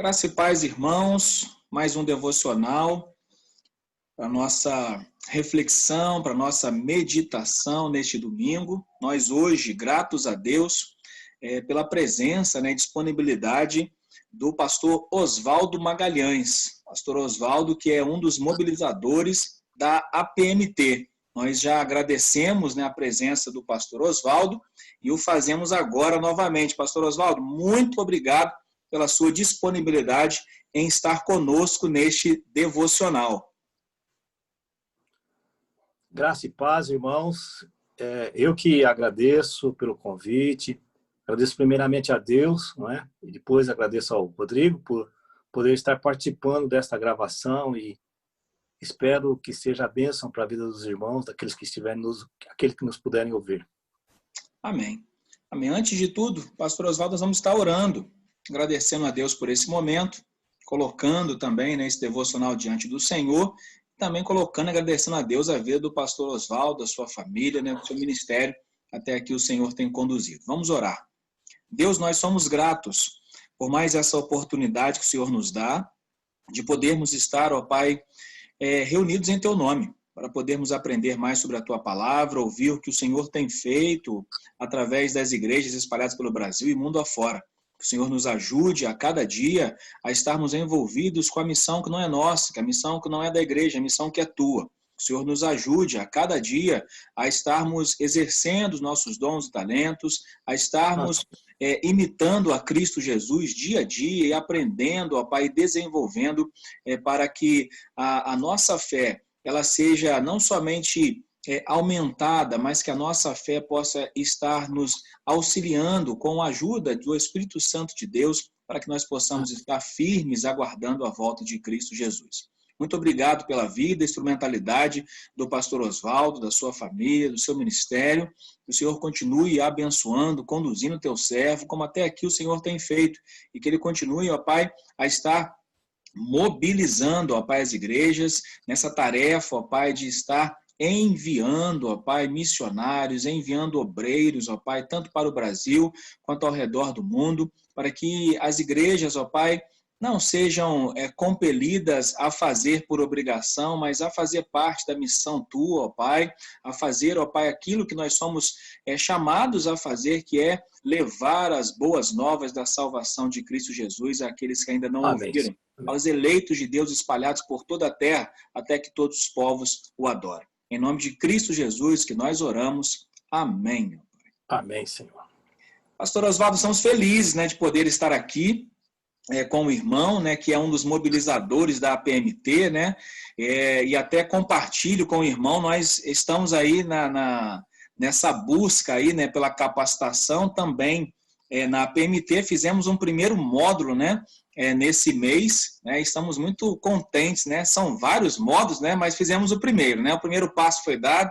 Graça e paz, irmãos, mais um devocional para nossa reflexão, para nossa meditação neste domingo. Nós hoje, gratos a Deus, pela presença e disponibilidade do pastor Oswaldo Magalhães. Pastor Oswaldo, que é um dos mobilizadores da APMT. Nós já agradecemos a presença do pastor Oswaldo e o fazemos agora novamente. Pastor Oswaldo, muito obrigado pela sua disponibilidade em estar conosco neste devocional. Graça e paz, irmãos. Eu que agradeço pelo convite, agradeço primeiramente a Deus, não é? E depois agradeço ao Rodrigo por poder estar participando desta gravação e espero que seja a bênção para a vida dos irmãos, daqueles que estiverem aqueles que nos puderem ouvir. Amém. Amém. Antes de tudo, pastor Oswaldo, nós vamos estar orando, agradecendo a Deus por esse momento, colocando também esse devocional diante do Senhor, também colocando, agradecendo a Deus a vida do pastor Oswaldo, da sua família, do seu ministério, até aqui o Senhor tem conduzido. Vamos orar. Deus, nós somos gratos por mais essa oportunidade que o Senhor nos dá, de podermos estar, ó Pai, reunidos em Teu nome, para podermos aprender mais sobre a Tua palavra, ouvir o que o Senhor tem feito através das igrejas espalhadas pelo Brasil e mundo afora. Que o Senhor nos ajude a cada dia a estarmos envolvidos com a missão que não é nossa, que a missão que não é da igreja, a missão que é Tua. Que o Senhor nos ajude a cada dia a estarmos exercendo os nossos dons e talentos, a estarmos imitando a Cristo Jesus dia a dia e aprendendo, ó Pai, desenvolvendo para que a nossa fé ela seja não somente aumentada, mas que a nossa fé possa estar nos auxiliando com a ajuda do Espírito Santo de Deus para que nós possamos estar firmes aguardando a volta de Cristo Jesus. Muito obrigado pela vida, instrumentalidade do pastor Oswaldo, da sua família, do seu ministério. Que o Senhor continue abençoando, conduzindo o teu servo, como até aqui o Senhor tem feito. E que ele continue, ó Pai, a estar mobilizando, ó Pai, as igrejas nessa tarefa, ó Pai, de estar enviando, ó Pai, missionários, enviando obreiros, ó Pai, tanto para o Brasil quanto ao redor do mundo, para que as igrejas, ó Pai, não sejam compelidas a fazer por obrigação, mas a fazer parte da missão Tua, ó Pai, a fazer, ó Pai, aquilo que nós somos chamados a fazer, que é levar as boas novas da salvação de Cristo Jesus àqueles que ainda não ouviram, aos eleitos de Deus espalhados por toda a terra, até que todos os povos o adorem. Em nome de Cristo Jesus que nós oramos. Amém. Amém, Senhor. Pastor Oswaldo, estamos felizes de poder estar aqui com o irmão, que é um dos mobilizadores da APMT, e até compartilho com o irmão, nós estamos aí nessa busca aí, pela capacitação também na APMT, fizemos um primeiro módulo, nesse mês, estamos muito contentes, são vários módulos, mas fizemos o primeiro passo foi dado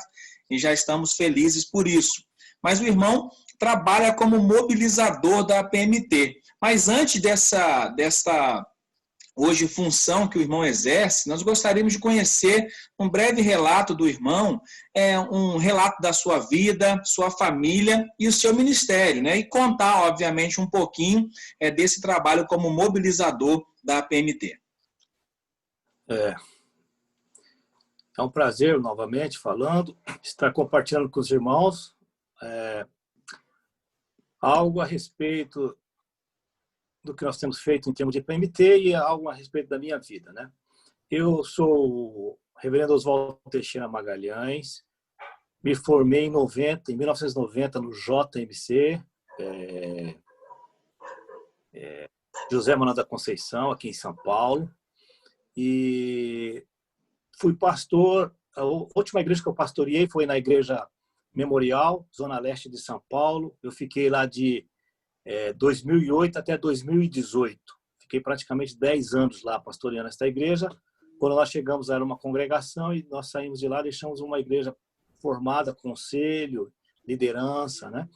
e já estamos felizes por isso. Mas o irmão trabalha como mobilizador da APMT. Mas antes dessa hoje função que o irmão exerce, nós gostaríamos de conhecer um breve relato do irmão, um relato da sua vida, sua família e o seu ministério, e contar, obviamente, um pouquinho desse trabalho como mobilizador da APMT. É um prazer, novamente, falando, estar compartilhando com os irmãos algo a respeito do que nós temos feito em termos de PMT e algo a respeito da minha vida, Eu sou o reverendo Oswaldo Teixeira Magalhães, me formei em 1990 no JMC, José Manuel da Conceição, aqui em São Paulo, e fui pastor. A última igreja que eu pastoreei foi na Igreja Memorial, Zona Leste de São Paulo. Eu fiquei lá de 2008 até 2018. Fiquei praticamente 10 anos lá pastoreando esta igreja. Quando nós chegamos, era uma congregação e nós saímos de lá, deixamos uma igreja formada, conselho, liderança,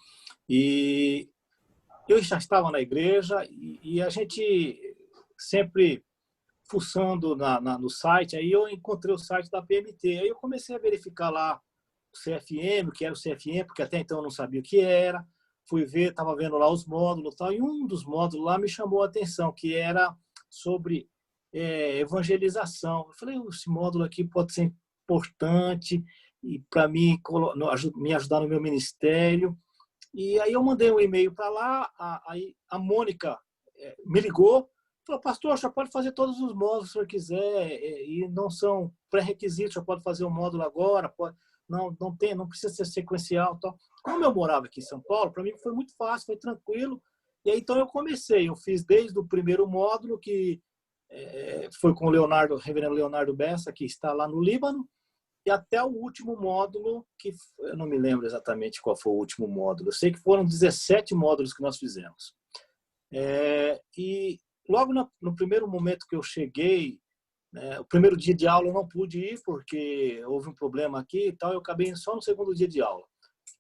E eu já estava na igreja e a gente sempre fuçando no site, aí eu encontrei o site da PMT. Aí eu comecei a verificar lá o CFM, o que era o CFM, porque até então eu não sabia o que era. Fui ver, estava vendo lá os módulos e tal, e um dos módulos lá me chamou a atenção, que era sobre evangelização. Eu falei, esse módulo aqui pode ser importante e para mim me ajudar no meu ministério. E aí eu mandei um e-mail para lá, aí a Mônica me ligou, falou, pastor, o senhor pode fazer todos os módulos que o senhor quiser, e não são pré-requisitos, o senhor pode fazer um módulo agora, não precisa ser sequencial. Tal. Como eu morava aqui em São Paulo, para mim foi muito fácil, foi tranquilo. E aí então eu fiz desde o primeiro módulo, que foi com o reverendo Leonardo Bessa, que está lá no Líbano, e até o último módulo, que eu não me lembro exatamente qual foi o último módulo. Eu sei que foram 17 módulos que nós fizemos. E logo no primeiro momento que eu cheguei, o primeiro dia de aula eu não pude ir, porque houve um problema aqui e tal, eu acabei indo só no segundo dia de aula.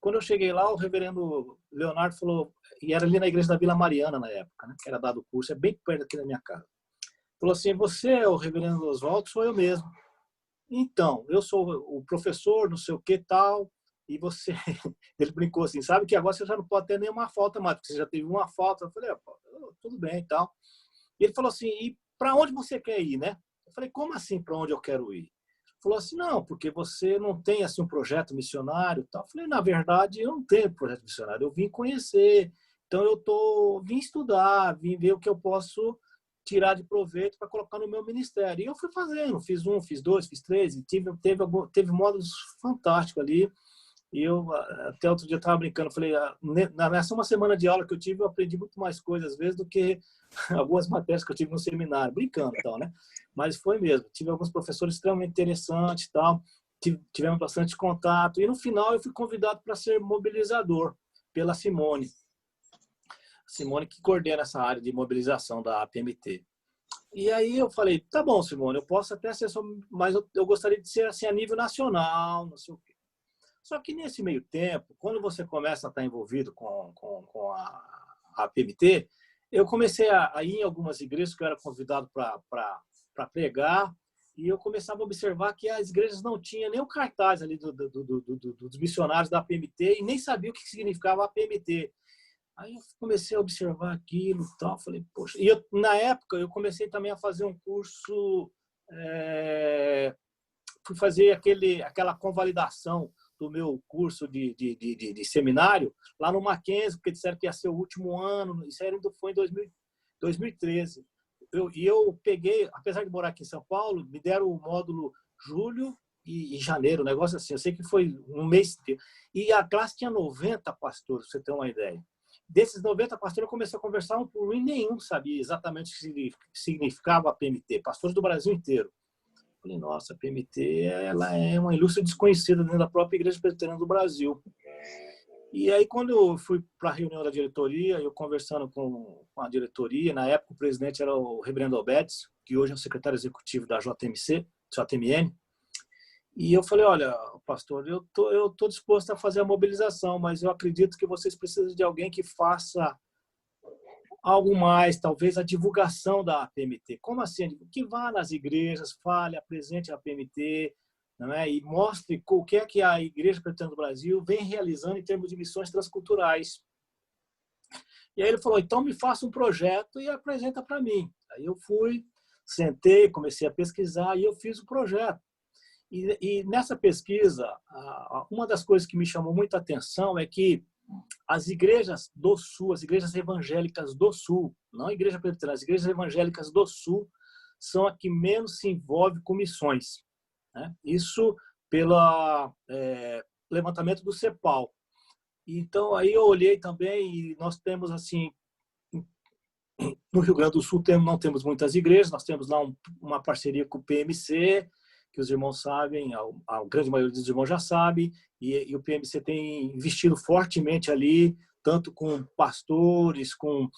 Quando eu cheguei lá, o reverendo Leonardo falou, e era ali na igreja da Vila Mariana na época, né, que era dado o curso, é bem perto aqui da minha casa. Falou assim, você é o reverendo Oswaldo? Sou eu mesmo. Então, eu sou o professor, não sei o que tal, e você... Ele brincou assim, sabe que agora você já não pode ter nenhuma falta mais, porque você já teve uma falta. Eu falei, tudo bem e tal. E ele falou assim, e para onde você quer ir, né? Eu falei, como assim para onde eu quero ir? Ele falou assim, não, porque você não tem assim um projeto missionário e tal. Eu falei, na verdade, eu não tenho projeto missionário, eu vim conhecer, então vim estudar, vim ver o que eu posso tirar de proveito para colocar no meu ministério. E eu fui fazendo, fiz 1, fiz 2, fiz 3, e teve módulos fantásticos ali. E eu, até outro dia, estava brincando, falei, nessa uma semana de aula que eu tive, eu aprendi muito mais coisas, às vezes, do que algumas matérias que eu tive no seminário, brincando e tal, né? Mas foi mesmo. Tive alguns professores extremamente interessantes e tal, tivemos bastante contato. E no final eu fui convidado para ser mobilizador pela Simone. Simone que coordena essa área de mobilização da APMT. E aí eu falei, tá bom, Simone, eu posso até ser, mas eu gostaria de ser assim a nível nacional, não sei o quê. Só que nesse meio tempo, quando você começa a estar envolvido com a APMT, eu comecei a ir em algumas igrejas que eu era convidado para pregar, e eu começava a observar que as igrejas não tinham nem o cartaz ali dos missionários da APMT e nem sabia o que significava a APMT. Aí eu comecei a observar aquilo e tal, falei, poxa. E na época eu comecei também a fazer um curso, fui fazer aquela convalidação do meu curso de seminário lá no Mackenzie, porque disseram que ia ser o último ano, isso foi em 2013. Eu peguei, apesar de morar aqui em São Paulo, me deram o módulo julho e janeiro, um negócio assim, eu sei que foi um mês inteiro. E a classe tinha 90 pastores, pra você ter uma ideia. Desses 90 pastores, eu comecei a conversar um por um e nenhum sabia exatamente o que significava a PMT, pastores do Brasil inteiro. Falei, nossa, a PMT ela é uma ilustre desconhecida dentro da própria Igreja Presbiteriana do Brasil. E aí, quando eu fui para a reunião da diretoria, eu conversando com a diretoria, na época o presidente era o reverendo Albedes, que hoje é o secretário executivo da JMN, e eu falei, olha, pastor, eu tô disposto a fazer a mobilização, mas eu acredito que vocês precisam de alguém que faça algo mais, talvez a divulgação da APMT. Como assim? Que vá nas igrejas, fale, apresente a APMT, não é? E mostre o que é que a Igreja Presbiteriana do Brasil vem realizando em termos de missões transculturais. E aí ele falou, então me faça um projeto e apresenta para mim. Aí eu fui, sentei, comecei a pesquisar e eu fiz o projeto. E nessa pesquisa, uma das coisas que me chamou muita atenção é que as igrejas do Sul, as igrejas evangélicas do Sul, não a igreja presbiteriana, as igrejas evangélicas do Sul são a que menos se envolve com missões, né? Isso pelo levantamento do CEPAL. Então, aí eu olhei também e nós temos, assim, no Rio Grande do Sul não temos muitas igrejas, nós temos lá uma parceria com o PMC, que os irmãos sabem, a grande maioria dos irmãos já sabe, e o PMC tem investido fortemente ali, tanto com pastores, com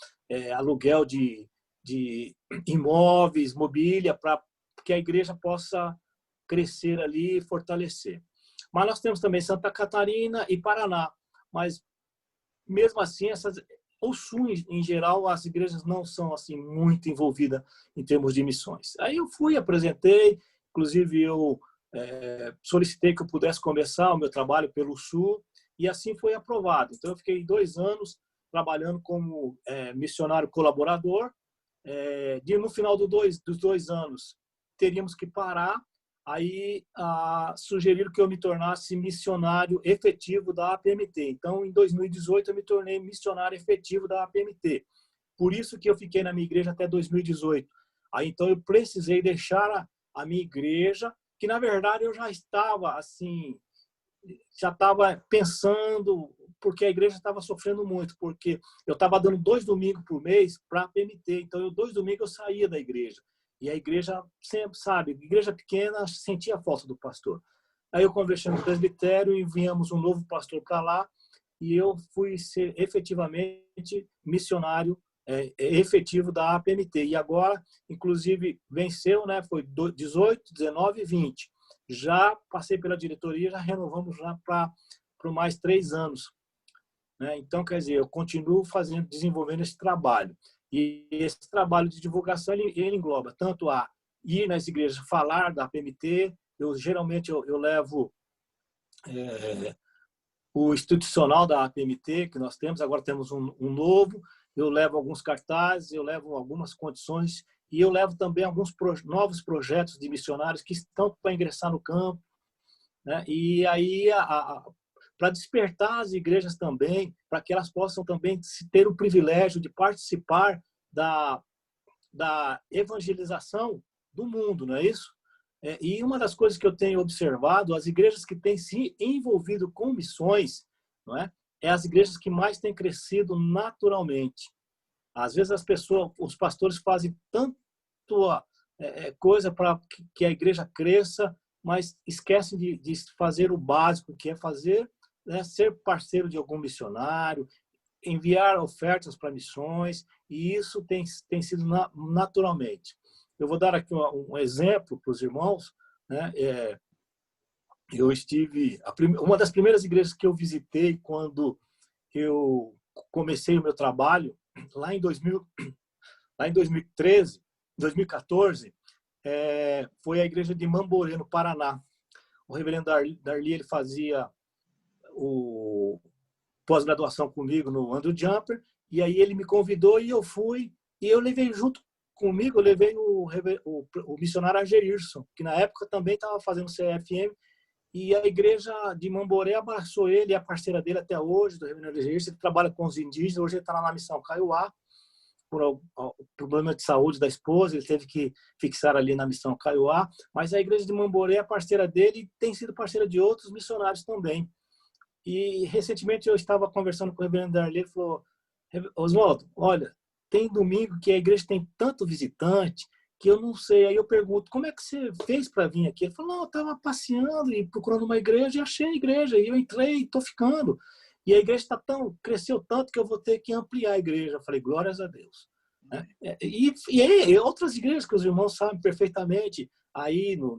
aluguel de imóveis, mobília, para que a igreja possa crescer ali e fortalecer. Mas nós temos também Santa Catarina e Paraná, mas mesmo assim, o Sul, em geral, as igrejas não são assim muito envolvidas em termos de missões. Aí eu fui, apresentei, inclusive eu solicitei que eu pudesse começar o meu trabalho pelo Sul e assim foi aprovado. Então eu fiquei 2 anos trabalhando como missionário colaborador no final dos 2 anos, teríamos que parar. Aí sugeriram que eu me tornasse missionário efetivo da APMT. Então, em 2018, eu me tornei missionário efetivo da APMT. Por isso que eu fiquei na minha igreja até 2018. Aí, então, eu precisei deixar a minha igreja, que, na verdade, eu já estava, assim, já estava pensando, porque a igreja estava sofrendo muito, porque eu estava dando 2 domingos por mês para a APMT. Então, 2 domingos eu saía da igreja. E a igreja sempre, sabe, igreja pequena, sentia a falta do pastor. Aí eu conversei no presbitério, enviamos um novo pastor para lá e eu fui ser efetivamente missionário efetivo da APMT. E agora, inclusive, venceu, né? Foi 18, 19 e 20. Já passei pela diretoria, já renovamos já para mais 3 anos. Né? Então, quer dizer, eu continuo desenvolvendo esse trabalho. E esse trabalho de divulgação, ele engloba tanto a ir nas igrejas, falar da APMT, geralmente eu levo o institucional da APMT, que nós temos, agora temos um novo, eu levo alguns cartazes, eu levo algumas condições, e eu levo também alguns novos projetos de missionários que estão para ingressar no campo. Né? E aí, para despertar as igrejas também, para que elas possam também ter o privilégio de participar da evangelização do mundo, não é isso? E uma das coisas que eu tenho observado, as igrejas que têm se envolvido com missões, não é? As igrejas que mais têm crescido naturalmente. Às vezes os pastores fazem tanto coisa para que a igreja cresça, mas esquecem de fazer o básico, que é fazer, né, ser parceiro de algum missionário, enviar ofertas para missões, e isso tem sido naturalmente. Eu vou dar aqui um exemplo para os irmãos. Né? Eu estive... Uma das primeiras igrejas que eu visitei quando eu comecei o meu trabalho, lá em 2013, 2014, foi a igreja de Mamborê, no Paraná. O reverendo Darli, ele fazia o pós-graduação comigo no Andrew Jumper, e aí ele me convidou e eu fui, e eu levei junto comigo, eu levei o missionário Ageirson, que na época também estava fazendo CFM, e a igreja de Mamboré abraçou ele, é a parceira dele até hoje, do reverendo Ageirson. Ele trabalha com os indígenas, hoje ele está lá na missão Kaiowá, por problema de saúde da esposa, ele teve que fixar ali na missão Kaiowá, mas a igreja de Mamboré é parceira dele e tem sido parceira de outros missionários também. E recentemente eu estava conversando com o reverendo Darley, ele falou: Oswaldo, olha, tem domingo que a igreja tem tanto visitante que eu não sei. Aí eu pergunto: como é que você fez para vir aqui? Ele falou: não, eu estava passeando e procurando uma igreja e achei a igreja, e eu entrei e estou ficando. E a igreja cresceu tanto que eu vou ter que ampliar a igreja. Eu falei: glórias a Deus. E outras igrejas que os irmãos sabem perfeitamente, aí no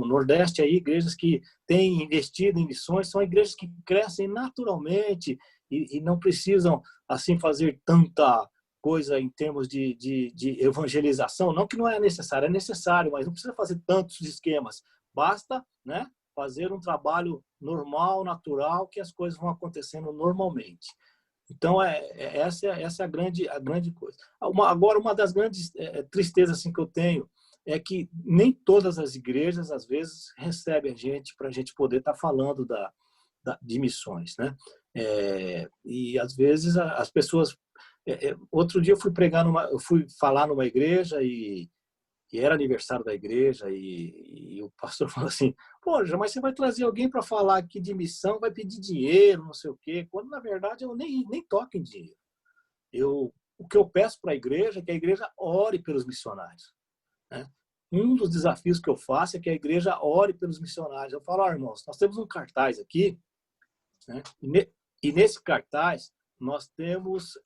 Nordeste, aí, igrejas que têm investido em missões, são igrejas que crescem naturalmente e não precisam assim fazer tanta coisa em termos de evangelização. Não que não é necessário, mas não precisa fazer tantos esquemas. Basta, né, fazer um trabalho normal, natural, que as coisas vão acontecendo normalmente. Então, essa é a grande coisa. Agora, uma das grandes tristezas assim, que eu tenho é que nem todas as igrejas, às vezes, recebem a gente para a gente poder estar falando de missões. Né? E, às vezes, as pessoas... outro dia eu fui falar numa igreja e era aniversário da igreja e o pastor falou assim: poxa, mas você vai trazer alguém para falar aqui de missão, vai pedir dinheiro, não sei o quê, quando na verdade eu nem toco em dinheiro. O que eu peço para a igreja é que a igreja ore pelos missionários. Né? Um dos desafios que eu faço é que a igreja ore pelos missionários. Eu falo: irmãos, nós temos um cartaz aqui, né? E nesse cartaz nós temos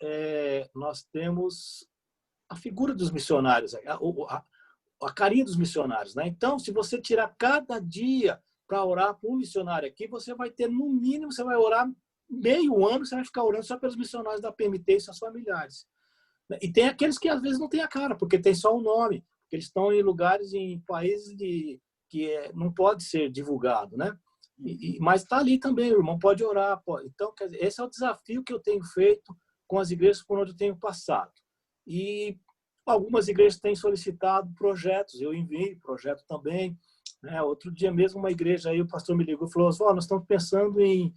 a figura dos missionários, a carinha dos missionários. Né? Então, se você tirar cada dia para orar por um missionário aqui, você vai ter, no mínimo, você vai orar meio ano, você vai ficar orando só pelos missionários da PMT e seus familiares. E tem aqueles que às vezes não tem a cara, porque tem só o nome, porque eles estão em lugares, em países que não pode ser divulgado, né? Mas está ali também, o irmão pode orar. Então, quer dizer, esse é o desafio que eu tenho feito com as igrejas por onde eu tenho passado. E algumas igrejas têm solicitado projetos, eu envio projeto também. Outro dia mesmo, uma igreja aí, o pastor me ligou e falou: nós estamos pensando em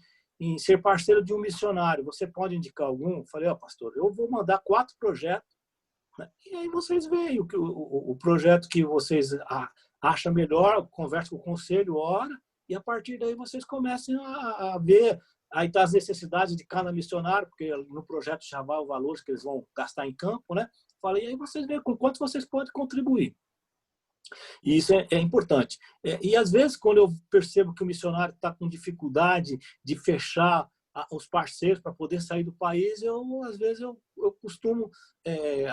ser parceiro de um missionário, você pode indicar algum? Eu falei: pastor, eu vou mandar 4 projetos, né? E aí vocês veem o projeto que vocês acham melhor, conversa com o conselho, ora, e a partir daí vocês comecem a ver aí tá as necessidades de cada missionário, porque no projeto já vai o valor que eles vão gastar em campo, né? Falei, aí vocês veem com quanto vocês podem contribuir. E isso é importante. E às vezes, quando eu percebo que o missionário está com dificuldade de fechar os parceiros para poder sair do país, às vezes eu costumo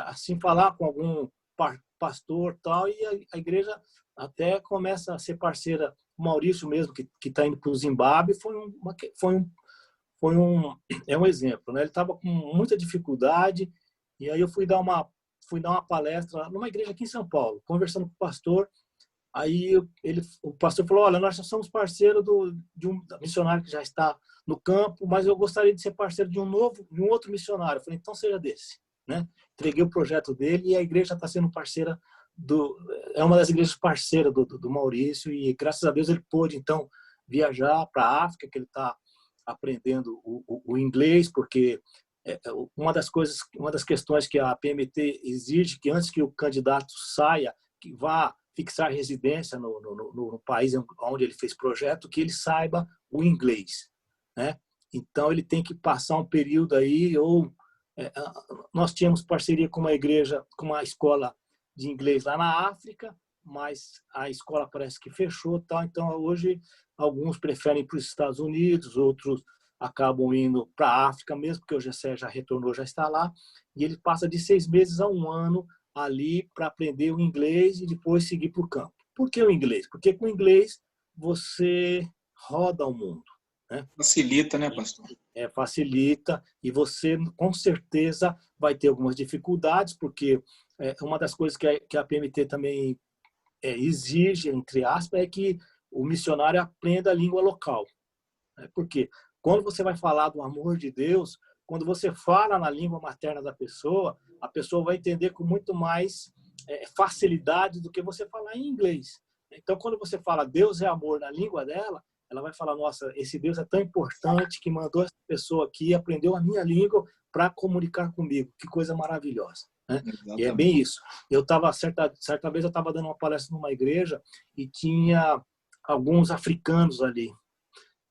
assim falar com algum pastor tal, e a igreja até começa a ser parceira. O Maurício mesmo, que está indo para o Zimbábue, é um exemplo, né? Ele estava com muita dificuldade, e aí eu fui dar uma palestra numa igreja aqui em São Paulo, conversando com o pastor. Aí o pastor falou: olha, nós já somos parceiro de um missionário que já está no campo, mas eu gostaria de ser parceiro de um outro missionário. Eu falei: então seja desse, né? Entreguei o projeto dele, e a igreja está sendo parceira é uma das igrejas parceiras do Maurício, e graças a Deus ele pôde então viajar para a África, que ele está aprendendo o inglês, porque uma das questões que a PMT exige, que antes que o candidato saia, que vá fixar residência no país onde ele fez projeto, que ele saiba o inglês, né? Então ele tem que passar um período aí, nós tínhamos parceria com uma igreja, com uma escola de inglês lá na África, mas a escola parece que fechou, tal. Então hoje alguns preferem ir para os Estados Unidos, outros acabam indo para a África mesmo, porque o Gessé já retornou, já está lá, e ele passa de 6 meses a 1 ano ali para aprender o inglês e depois seguir para o campo. Por que o inglês? Porque com o inglês você roda o mundo, né? Facilita, né, pastor? Facilita, e você com certeza vai ter algumas dificuldades, porque uma das coisas que a PMT também exige, entre aspas, é que o missionário aprenda a língua local. Porque quando você vai falar do amor de Deus, quando você fala na língua materna da pessoa, a pessoa vai entender com muito mais facilidade do que você falar em inglês. Então, quando você fala Deus é amor na língua dela, ela vai falar: nossa, esse Deus é tão importante que mandou essa pessoa aqui, aprendeu a minha língua para comunicar comigo. Que coisa maravilhosa, né? E é bem isso. Eu estava certa vez eu estava dando uma palestra numa igreja e tinha alguns africanos ali,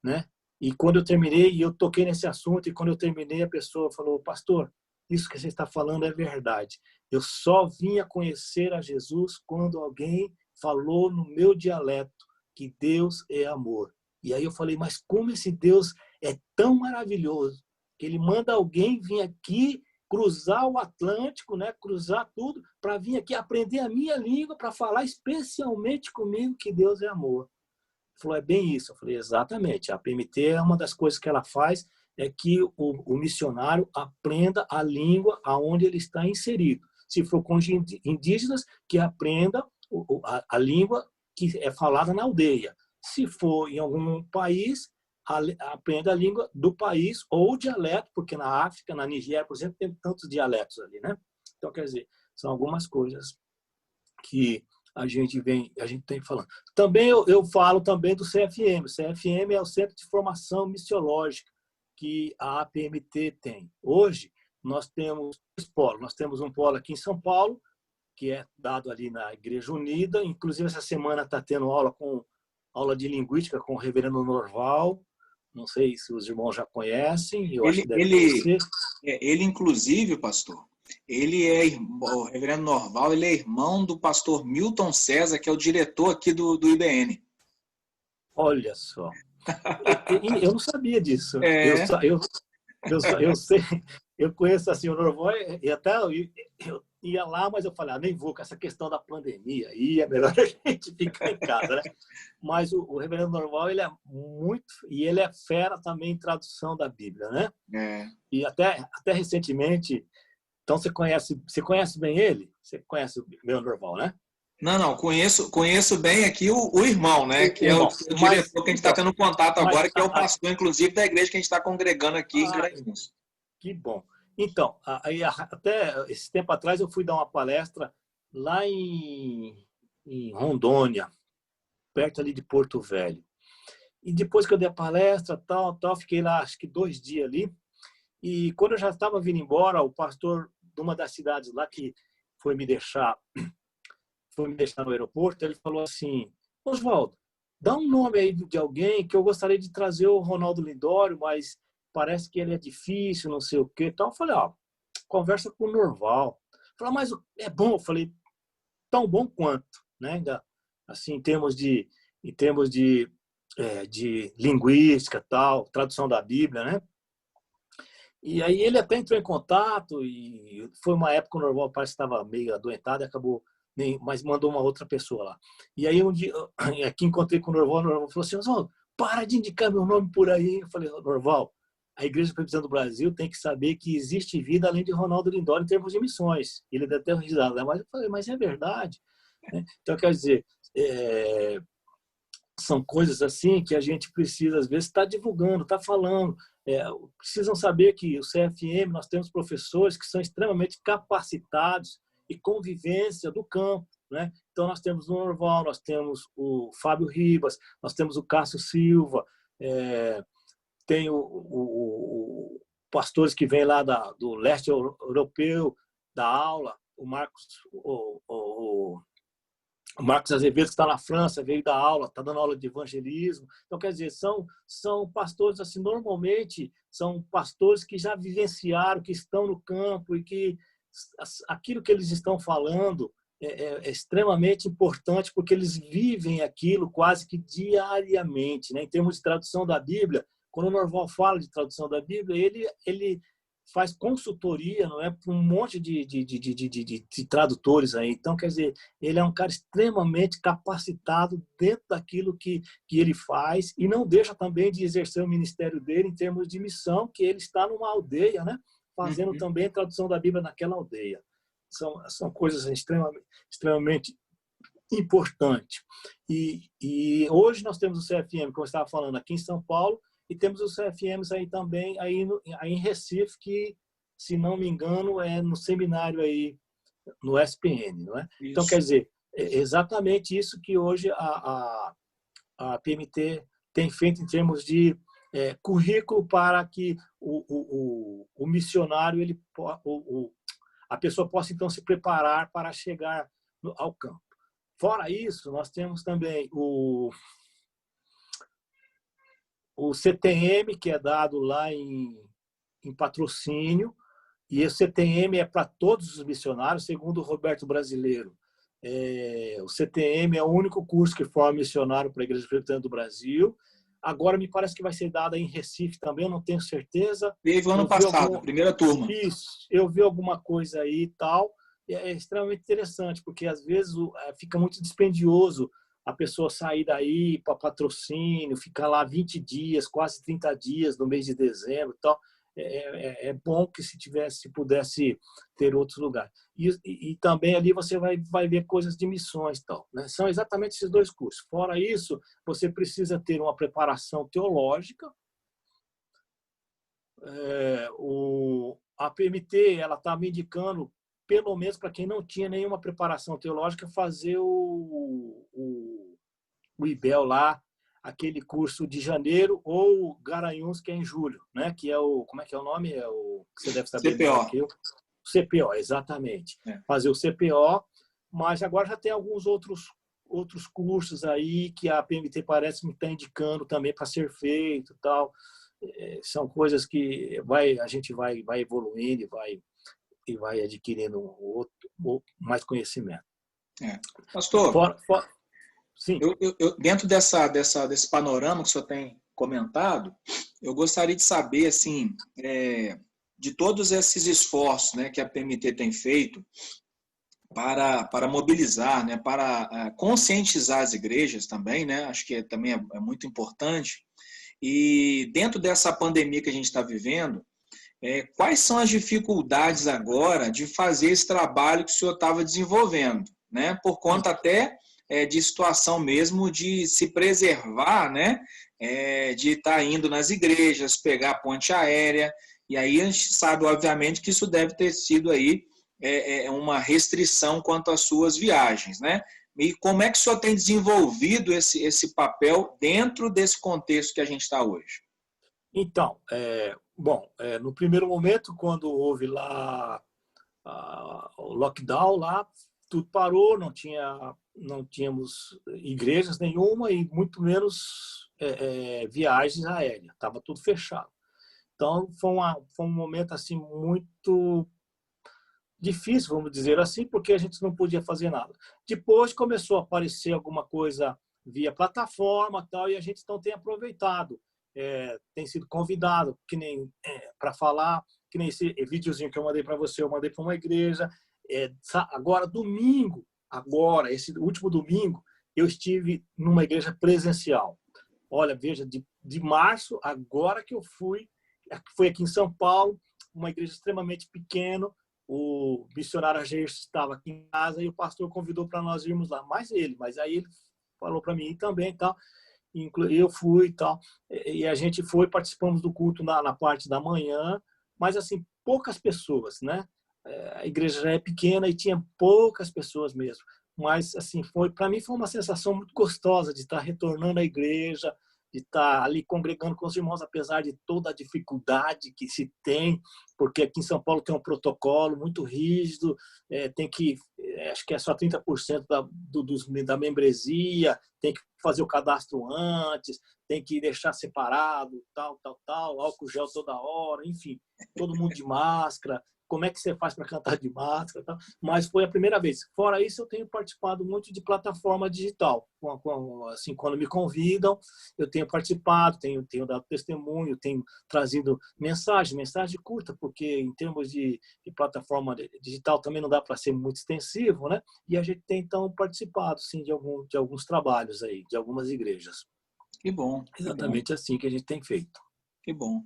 né? E quando eu terminei, eu toquei nesse assunto, e quando eu terminei, a pessoa falou: pastor, isso que você está falando é verdade. Eu só vim a conhecer a Jesus quando alguém falou no meu dialeto que Deus é amor. E aí eu falei: mas como esse Deus é tão maravilhoso, que ele manda alguém vir aqui, cruzar o Atlântico, né? Cruzar tudo, para vir aqui aprender a minha língua, para falar especialmente comigo que Deus é amor. Falou: é bem isso. Eu falei: exatamente. A PMT é uma das coisas que ela faz, é que o missionário aprenda a língua aonde ele está inserido. Se for com indígenas, que aprenda a língua que é falada na aldeia. Se for em algum país, aprenda a língua do país ou o dialeto, porque na África, na Nigéria, por exemplo, tem tantos dialetos ali, né? Então, quer dizer, são algumas coisas que a gente tem falando. Também eu falo também do CFM. O CFM é o Centro de Formação Missiológica que a APMT tem. Hoje, nós temos 2 polos. Nós temos um polo aqui em São Paulo, que é dado ali na Igreja Unida. Inclusive, essa semana está tendo aula de linguística com o reverendo Norval. Não sei se os irmãos já conhecem. Eu acho que deve conhecer. Ele, inclusive, pastor, o reverendo Norval, ele é irmão do pastor Milton César, que é o diretor aqui do IBN. Olha só. Eu não sabia disso. É. Eu sei, eu conheço assim o Norval, e até eu ia lá, mas eu falei: nem vou com essa questão da pandemia, aí é melhor a gente ficar em casa, né? Mas o reverendo Norval, ele é fera também em tradução da Bíblia, né? É. E até recentemente. Então, você conhece bem ele? Você conhece o meu Norval, né? Não, conheço bem aqui o irmão, né? Que é o diretor que a gente está tendo contato agora, que é o pastor, inclusive, da igreja que a gente está congregando aqui em Garanhuns. Que bom. Então, aí, até esse tempo atrás eu fui dar uma palestra lá em Rondônia, perto ali de Porto Velho. E depois que eu dei a palestra, fiquei lá acho que 2 dias ali. E quando eu já estava vindo embora, o pastor de uma das cidades lá que foi me deixar no aeroporto, ele falou assim: Oswaldo, dá um nome aí de alguém que eu gostaria de trazer o Ronaldo Lindório, mas parece que ele é difícil, não sei o quê. Então eu falei: conversa com o Norval. Falei: mas é bom? Eu falei: tão bom quanto, né? Ainda, assim, de linguística, tal, tradução da Bíblia, né? E aí ele até entrou em contato e foi uma época que o Norval parece que estava meio adoentado e acabou, mas mandou uma outra pessoa lá. E aí um dia, aqui encontrei com o Norval falou assim: Oswaldo, para de indicar meu nome por aí. Eu falei: Norval, a Igreja Presbiteriana do Brasil tem que saber que existe vida além de Ronaldo Lindório em termos de missões. Ele deu até uma risada, né? Mas eu falei: mas é verdade. Então, quer dizer, são coisas assim que a gente precisa, às vezes, estar divulgando, estar falando. Precisam saber que o CFM, nós temos professores que são extremamente capacitados e convivência do campo, né? Então, nós temos o Norval, nós temos o Fábio Ribas, nós temos o Cássio Silva, tem o pastores que vêm lá do leste europeu, da aula, o Marcos Azevedo, que está na França, veio dar aula, está dando aula de evangelismo. Então, quer dizer, são pastores, assim, normalmente, são pastores que já vivenciaram, que estão no campo e que aquilo que eles estão falando é extremamente importante porque eles vivem aquilo quase que diariamente, né? Em termos de tradução da Bíblia, quando o Norval fala de tradução da Bíblia, ele faz consultoria, não é, para um monte de tradutores aí. Então, quer dizer, ele é um cara extremamente capacitado dentro daquilo que ele faz e não deixa também de exercer o ministério dele em termos de missão, que ele está numa aldeia, né, fazendo também a tradução da Bíblia naquela aldeia. São coisas extremamente importantes. E hoje nós temos o CFM, como eu estava falando, aqui em São Paulo, e temos os CFMs aí também, aí em Recife, que, se não me engano, é no seminário aí, no SPN, não é? Isso. Então, quer dizer, é exatamente isso que hoje a PMT tem feito em termos de currículo para que o missionário, a pessoa possa, então, se preparar para chegar ao campo. Fora isso, nós temos também o CTM, que é dado lá em Patrocínio, e esse CTM é para todos os missionários, segundo o Roberto Brasileiro. O CTM é o único curso que forma missionário para a Igreja Presbiteriana do Brasil. Agora, me parece que vai ser dado em Recife também, eu não tenho certeza. Teve ano passado, primeira turma. Isso, eu vi alguma coisa aí e tal. É extremamente interessante, porque às vezes fica muito dispendioso a pessoa sair daí para Patrocínio, ficar lá 20 dias, quase 30 dias no mês de dezembro e tal. É bom que se pudesse ter outros lugares. E também ali você vai ver coisas de missões e tal, né? São exatamente esses 2 cursos. Fora isso, você precisa ter uma preparação teológica. A PMT, ela está me indicando, pelo menos para quem não tinha nenhuma preparação teológica, fazer o IBEL lá, aquele curso de janeiro, ou Garanhuns, que é em julho, né? Que é como é que é o nome? Que você deve saber. CPO. O CPO, exatamente. Fazer o CPO, mas agora já tem alguns outros cursos aí que a PMT parece me estar indicando também para ser feito e tal. São coisas que a gente vai evoluindo e vai adquirindo mais conhecimento. Pastor, sim. Eu, dentro desse panorama que o senhor tem comentado, eu gostaria de saber, assim, de todos esses esforços, né, que a PMT tem feito para mobilizar, né, para conscientizar as igrejas também, né, acho que também é muito importante. E dentro dessa pandemia que a gente está vivendo, quais são as dificuldades agora de fazer esse trabalho que o senhor estava desenvolvendo, né? Por conta até de situação mesmo de se preservar, né? De estar indo nas igrejas, pegar a ponte aérea. E aí a gente sabe, obviamente, que isso deve ter sido aí uma restrição quanto às suas viagens, né? E como é que o senhor tem desenvolvido esse papel dentro desse contexto que a gente está hoje? Então, no primeiro momento, quando houve lá o lockdown, lá tudo parou, não tínhamos igrejas nenhuma e muito menos viagens aéreas, estava tudo fechado. Então, foi um momento assim muito difícil, vamos dizer assim, porque a gente não podia fazer nada. Depois começou a aparecer alguma coisa via plataforma tal, e a gente então tem aproveitado, tem sido convidado, que nem para falar, que nem esse videozinho que eu mandei para você, eu mandei para uma igreja. Agora, esse último domingo, eu estive numa igreja presencial. Olha, veja, de março, agora que eu fui aqui em São Paulo, uma igreja extremamente pequena. O missionário Gerson estava aqui em casa e o pastor convidou para nós irmos lá. Mas aí ele falou para mim também e tal. Eu fui e tal. E a gente foi, participamos do culto na parte da manhã, mas assim, poucas pessoas, né? A igreja já é pequena e tinha poucas pessoas mesmo. Mas assim, para mim foi uma sensação muito gostosa de estar retornando à igreja, de estar ali congregando com os irmãos, apesar de toda a dificuldade que se tem, porque aqui em São Paulo tem um protocolo muito rígido, acho que é só 30% da membresia, tem que fazer o cadastro antes, tem que deixar separado, tal, álcool gel toda hora, enfim, todo mundo de máscara. Como é que você faz para cantar de máscara? Tal? Mas foi a primeira vez. Fora isso, eu tenho participado muito de plataforma digital. Assim, quando me convidam, eu tenho participado, tenho dado testemunho, tenho trazido mensagem curta, porque em termos de plataforma digital também não dá para ser muito extensivo, né? E a gente tem, então, participado, sim, de alguns trabalhos aí, de algumas igrejas. Que bom. Exatamente assim que a gente tem feito. Que bom.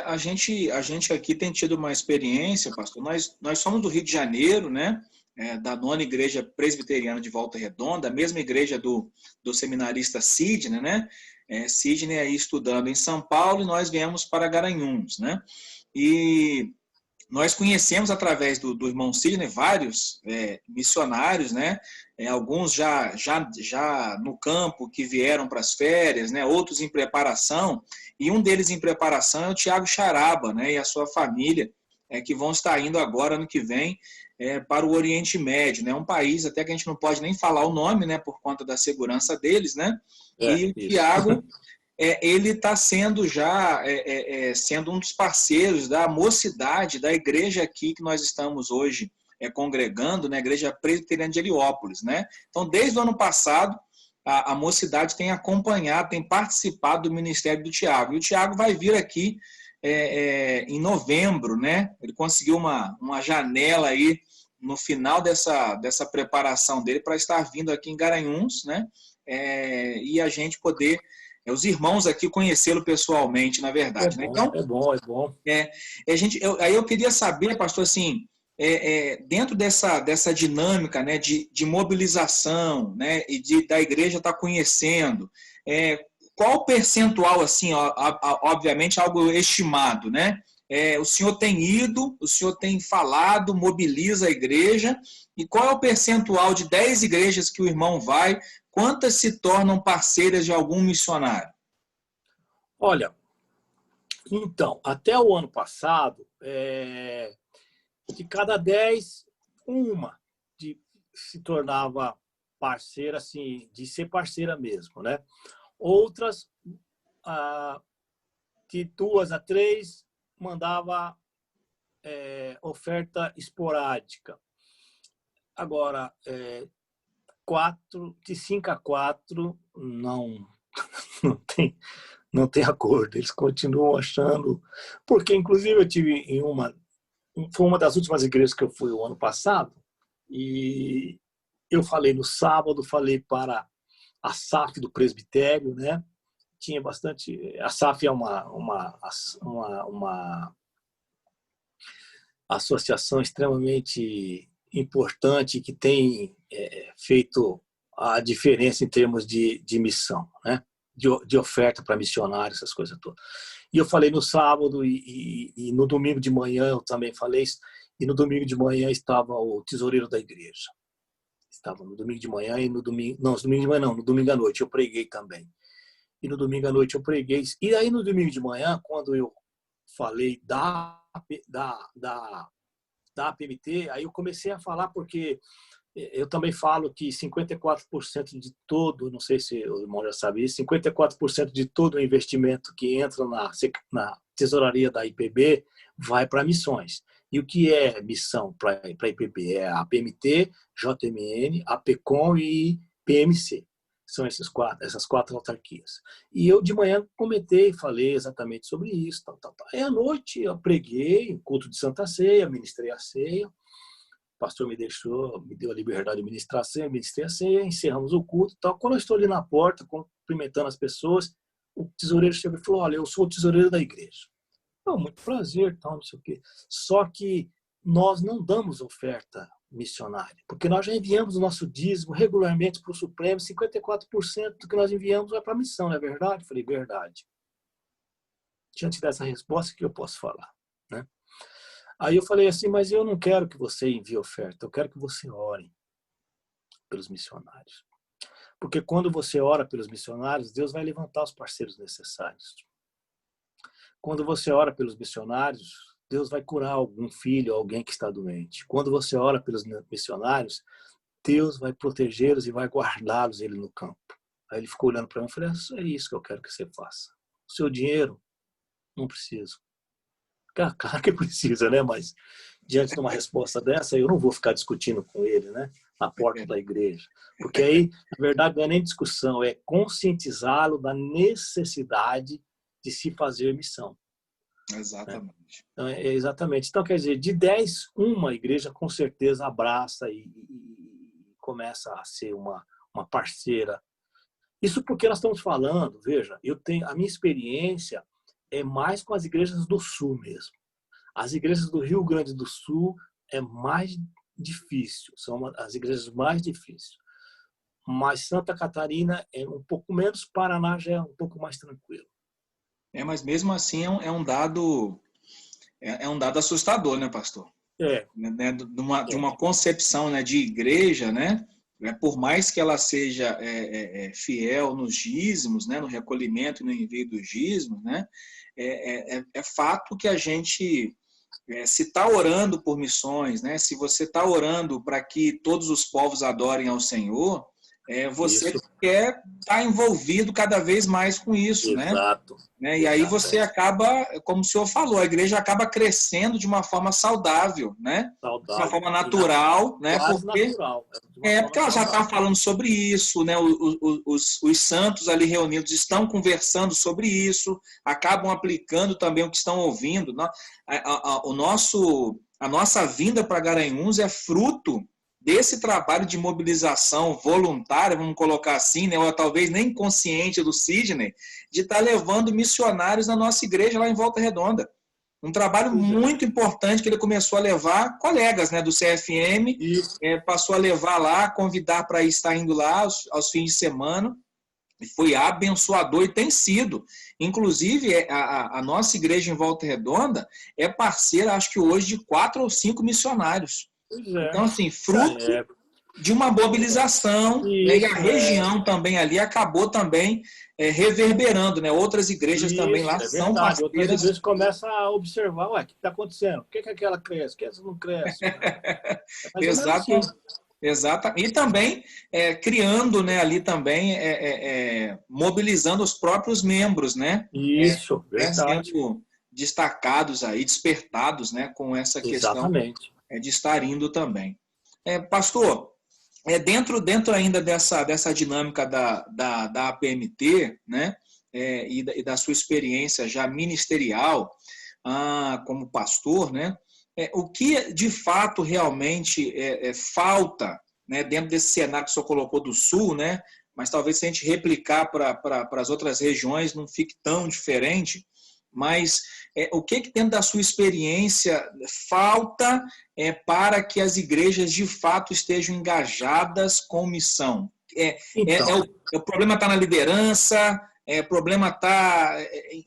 A gente aqui tem tido uma experiência, pastor. Nós somos do Rio de Janeiro, né? Da nona igreja presbiteriana de Volta Redonda, a mesma igreja do seminarista Sidney, né? Sidney aí estudando em São Paulo e nós viemos para Garanhuns, né? E nós conhecemos através do irmão Sidney vários missionários, né? Alguns já no campo que vieram para as férias, né? Outros em preparação, e um deles em preparação é o Tiago Charaba, né? E a sua família, que vão estar indo agora, ano que vem, para o Oriente Médio, né? Um país até que a gente não pode nem falar o nome, né? Por conta da segurança deles, né? E o Tiago... ele está sendo sendo um dos parceiros da mocidade da igreja aqui que nós estamos hoje congregando, né, a Igreja Presbiteriana de Heliópolis, né? Então, desde o ano passado, a mocidade tem acompanhado, tem participado do ministério do Tiago. E o Tiago vai vir aqui em novembro, né? Ele conseguiu uma janela aí no final dessa preparação dele para estar vindo aqui em Garanhuns, né? E a gente poder... os irmãos aqui conhecê-lo pessoalmente, na verdade. Né? Então, é bom. Aí eu queria saber, pastor, assim, dentro dessa dinâmica, né, de mobilização, né, e da igreja estar conhecendo, qual o percentual, assim, obviamente algo estimado, né? O senhor tem ido, o senhor tem falado, mobiliza a igreja, e qual é o percentual de 10 igrejas que o irmão vai? Quantas se tornam parceiras de algum missionário? Olha, então, até o ano passado, de cada 10, uma se tornava parceira, assim, de ser parceira mesmo, né? Outras, de 2 a 3, mandava oferta esporádica. Agora, de 5 a 4, não tem acordo. Eles continuam achando... Porque, inclusive, eu tive foi uma das últimas igrejas que eu fui o ano passado, e eu falei no sábado, falei para a SAF do presbitério, né? Tinha bastante... A SAF é uma associação extremamente importante que tem feito a diferença em termos de missão, né? De oferta para missionários, essas coisas todas. E eu falei no sábado e no domingo de manhã eu também falei isso. E no domingo de manhã estava o tesoureiro da igreja. Estava no domingo de manhã e no domingo... Não, no domingo de manhã não, no domingo à noite eu preguei também. E no domingo à noite eu preguei. E aí no domingo de manhã, quando eu falei da APMT, aí eu comecei a falar porque eu também falo que 54% de todo, não sei se o irmão já sabe isso, 54% de todo o investimento que entra na tesouraria da IPB vai para missões. E o que é missão para a IPB? É a APMT, JMN, APCOM e PMC. São essas quatro autarquias. E eu de manhã comentei, falei exatamente sobre isso. Aí à noite eu preguei, culto de Santa Ceia, ministrei a ceia. O pastor me deu a liberdade de ministrar a ceia, ministrei a ceia, encerramos o culto. Tal. Quando eu estou ali na porta, cumprimentando as pessoas, o tesoureiro chegou e falou, olha, eu sou o tesoureiro da igreja. Não, muito prazer, tal, não sei o quê. Só que nós não damos oferta missionária, porque nós já enviamos o nosso dízimo regularmente para o Supremo, 54% do que nós enviamos vai para a missão, não é verdade? Eu falei, verdade. Diante dessa resposta, o que eu posso falar? Né? Aí eu falei assim, mas eu não quero que você envie oferta, eu quero que você ore pelos missionários. Porque quando você ora pelos missionários, Deus vai levantar os parceiros necessários. Quando você ora pelos missionários, Deus vai curar algum filho, alguém que está doente. Quando você ora pelos missionários, Deus vai protegê-los e vai guardá-los ele no campo. Aí ele ficou olhando para mim e falou, é isso que eu quero que você faça. O seu dinheiro, não preciso. Claro que precisa, né? Mas diante de uma resposta dessa, eu não vou ficar discutindo com ele, né? Na porta da igreja. Porque aí, na verdade, não é nem discussão, é conscientizá-lo da necessidade de se fazer missão. Exatamente. Então, exatamente. Então, quer dizer, de 10, uma igreja com certeza abraça e começa a ser uma parceira. Isso porque nós estamos falando, veja, a minha experiência é mais com as igrejas do Sul mesmo. As igrejas do Rio Grande do Sul é mais difícil, são as igrejas mais difíceis. Mas Santa Catarina é um pouco menos, Paraná já é um pouco mais tranquilo. Mas mesmo assim é um dado assustador, né, pastor? De uma concepção, né, de igreja, né? Por mais que ela seja fiel nos dízimos, né, no recolhimento e no envio dos dízimos, né, é fato que a gente, se está orando por missões, né, se você está orando para que todos os povos adorem ao Senhor, você Isso. quer estar envolvido cada vez mais com isso, Exato. né? E aí você acaba, como o senhor falou, a igreja acaba crescendo de uma forma saudável, né? De uma forma natural, né? Porque natural. porque ela já está falando sobre isso, né? Os santos ali reunidos estão conversando sobre isso, acabam aplicando também o que estão ouvindo. A nossa vinda para Garanhuns é fruto desse trabalho de mobilização voluntária, vamos colocar assim, né, ou talvez nem consciente do Sidney, de estar levando missionários na nossa igreja lá em Volta Redonda. Um trabalho muito importante que ele começou a levar colegas, né, do CFM, passou a levar lá, convidar para estar indo lá aos fins de semana, e foi abençoador e tem sido. Inclusive, a nossa igreja em Volta Redonda é parceira, acho que hoje, de 4 ou 5 missionários. Então, assim, fruto de uma mobilização, né, e a região também ali acabou também reverberando, né? Outras igrejas também lá são parceiras. Outras igrejas começam a observar, o que está acontecendo? Por que aquela cresce? Por que essa não cresce? Exato. Exato. E também criando, né, ali também, mobilizando os próprios membros, né? Isso, verdade. Sendo destacados aí, despertados, né, com essa questão de estar indo também. Pastor, dentro ainda dessa dinâmica da APMT, né, e da sua experiência já ministerial como pastor, né, o que de fato realmente falta, né, dentro desse cenário que o senhor colocou do Sul, né, mas talvez se a gente replicar para as outras regiões não fique tão diferente, mas o que dentro da sua experiência falta para que as igrejas de fato estejam engajadas com missão? O problema está na liderança, problema está